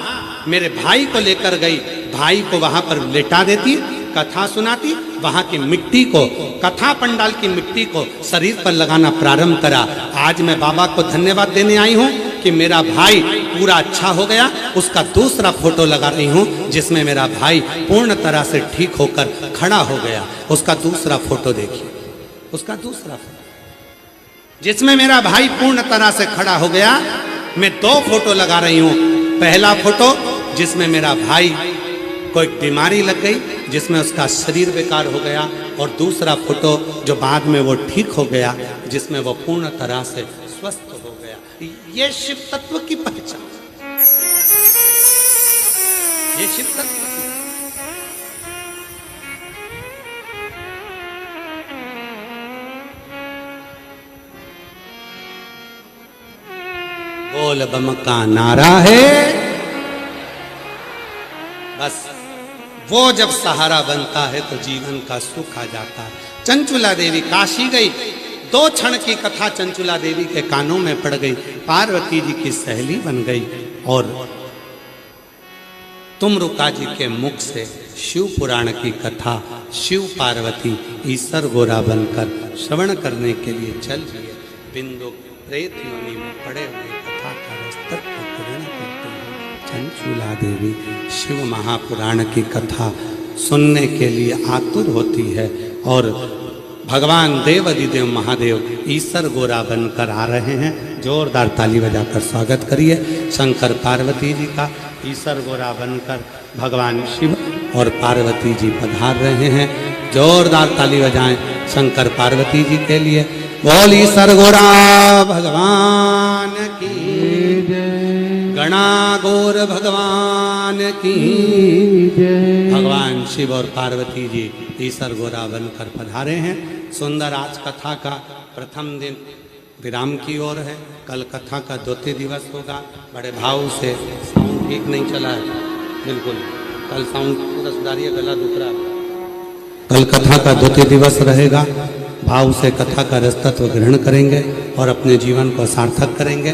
मेरे भाई को लेकर गई, भाई को वहां पर लेटा देती, कथा सुनाती, वहां की मिट्टी को, कथा पंडाल की मिट्टी को शरीर पर लगाना प्रारंभ करा। आज मैं बाबा को धन्यवाद देने आई हूं कि मेरा भाई पूरा अच्छा हो गया। उसका दूसरा फोटो लगा रही हूं जिसमें मेरा भाई पूर्ण तरह से ठीक होकर खड़ा हो गया। उसका दूसरा फोटो देखिए, उसका दूसरा फोटो जिसमें मेरा भाई पूर्ण तरह से खड़ा हो गया। मैं दो फोटो लगा रही हूं। पहला फोटो जिसमें मेरा भाई को एक बीमारी लग गई जिसमें उसका शरीर बेकार हो गया, और दूसरा फोटो जो बाद में वो ठीक हो गया जिसमें वो पूर्ण तरह से स्वस्थ हो गया। ये शिव तत्व की पहचान, ये शिव तत्व। बोल बम का नारा है, बस वो जब सहारा बनता है तो जीवन का सुख आ जाता है। चंचुला देवी काशी गई, 2 क्षण की कथा चंचुला देवी के कानों में पड़ गई, पार्वती जी की सहेली बन गई, और तुमरुका जी के मुख से शिव पुराण की कथा शिव पार्वती ईसर गोरा बनकर श्रवण करने के लिए चल दिए। बिंदु प्रेत योनि में पड़े हुए कथा का रस्तक पूर्ण करते हैं। चंचुला देवी शिव महापुराण की कथा सुनने के लिए आतुर होती है, और भगवान देवाधिदेव महादेव ईसर गोरा बनकर आ रहे हैं। जोरदार ताली बजाकर स्वागत करिए शंकर पार्वती जी का। ईसर गोरा बनकर भगवान शिव और पार्वती जी पधार रहे हैं। जोरदार ताली बजाएं शंकर पार्वती जी के लिए। बोल ईसर गोरा भगवान की, गणा गौर भगवान की। भगवान शिव और पार्वती जी ईसर गोरा बनकर पधारे हैं। सुंदर आज कथा का प्रथम दिन विराम की ओर है। कल कथा का द्वितीय दिवस होगा। बड़े भाव से, साउंड ठीक नहीं चला है बिल्कुल, कल साउंड पूरा सुधारिए, गला दुख रहा है। कल कथा का द्वितीय दिवस रहेगा। भाव से कथा का रसतत्व ग्रहण करेंगे और अपने जीवन को सार्थक करेंगे।